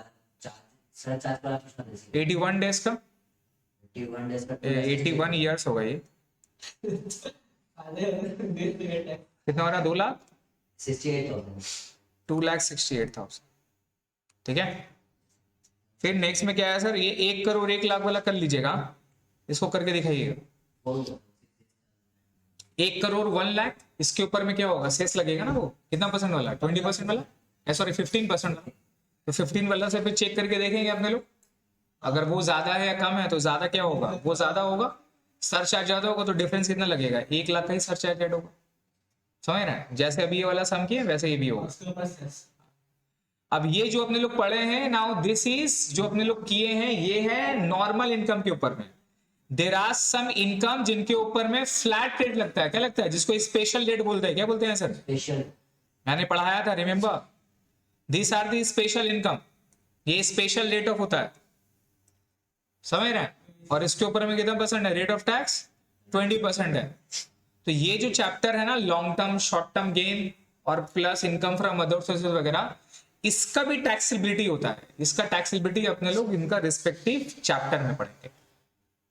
सरचार्ज का प्रश्न है। 81 डेज का, 81 डेज का 81 ईयर्स होगा ये, कितना हो रहा है, 2,68,000 ठीक है। फिर नेक्स्ट में क्या है सर, ये 1 करोड़ 1 लाख वाला कर लीजिएगा, इसको करके दिखाइएगा। 1 करोड़ 1 लाख, इसके ऊपर में क्या होगा, सेस लगेगा ना, वो कितना परसेंट वाला, 20% वाला, सॉरी 15% वाला। तो 15 वाला से फिर चेक करके देखेंगे अपने लोग, अगर वो ज्यादा है या कम है, तो ज्यादा क्या होगा, वो ज्यादा होगा, सरचार्ज ज्यादा होगा, तो डिफरेंस कितना लगेगा, 1 लाख का ही सरचार्ज ऐड होगा। समझ रहे हैं, जैसे अभी ये वाला सम किया वैसे ये भी होगा। अब ये जो अपने लोग पढ़े हैं नाउ, दिस इज जो अपने लोग किए हैं, ये है नॉर्मल इनकम के ऊपर में। देयर आर सम इनकम जिनके ऊपर में फ्लैट रेट लगता है, क्या लगता है, जिसको स्पेशल रेट बोलते हैं, क्या बोलते हैं सर, स्पेशल। मैंने पढ़ाया था, remember, this are the special income, ये स्पेशल रेट ऑफ होता है, समझ रहे हैं। और इसके ऊपर में कितना परसेंट है, रेट ऑफ टैक्स 20% है। तो ये जो चैप्टर है ना, long term short term gain और plus income from other sources वगैरह, इसका भी टैक्सेबिलिटी होता है। इसका टैक्सेबिलिटी अपने लोग इनका रिस्पेक्टिव चैप्टर में पढ़ेंगे।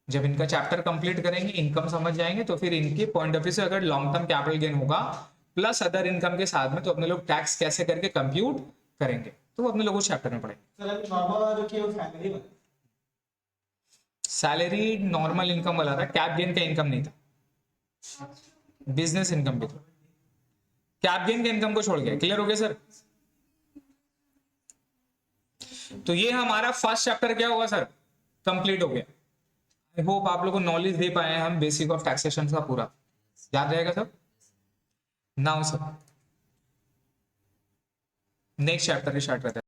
जब इनका चैप्टर कंप्लीट करेंगे, इनकम समझ जाएंगे, तो फिर इनके पॉइंट ऑफ व्यू से अगर लॉन्ग टर्म कैपिटल गेन होगा प्लस अदर इनकम के साथ में, तो अपने लोग टैक्स कैसे करके कंप्यूट करेंगे, तो वो अपने लोग उस चैप्टर में पढ़ेंगे। सैलरी नॉर्मल इनकम वाला था, कैप गेन का इनकम नहीं था, बिजनेस इनकम भी था, कैप गेन के इनकम को छोड़ गया। क्लियर हो गया सर। तो ये हमारा फर्स्ट चैप्टर क्या होगा सर, कंप्लीट हो गया। आई होप आप लोगों को नॉलेज दे पाए हैं हम बेसिक ऑफ टैक्सेशन का, पूरा याद रहेगा sir. Now sir next chapter start करते हैं।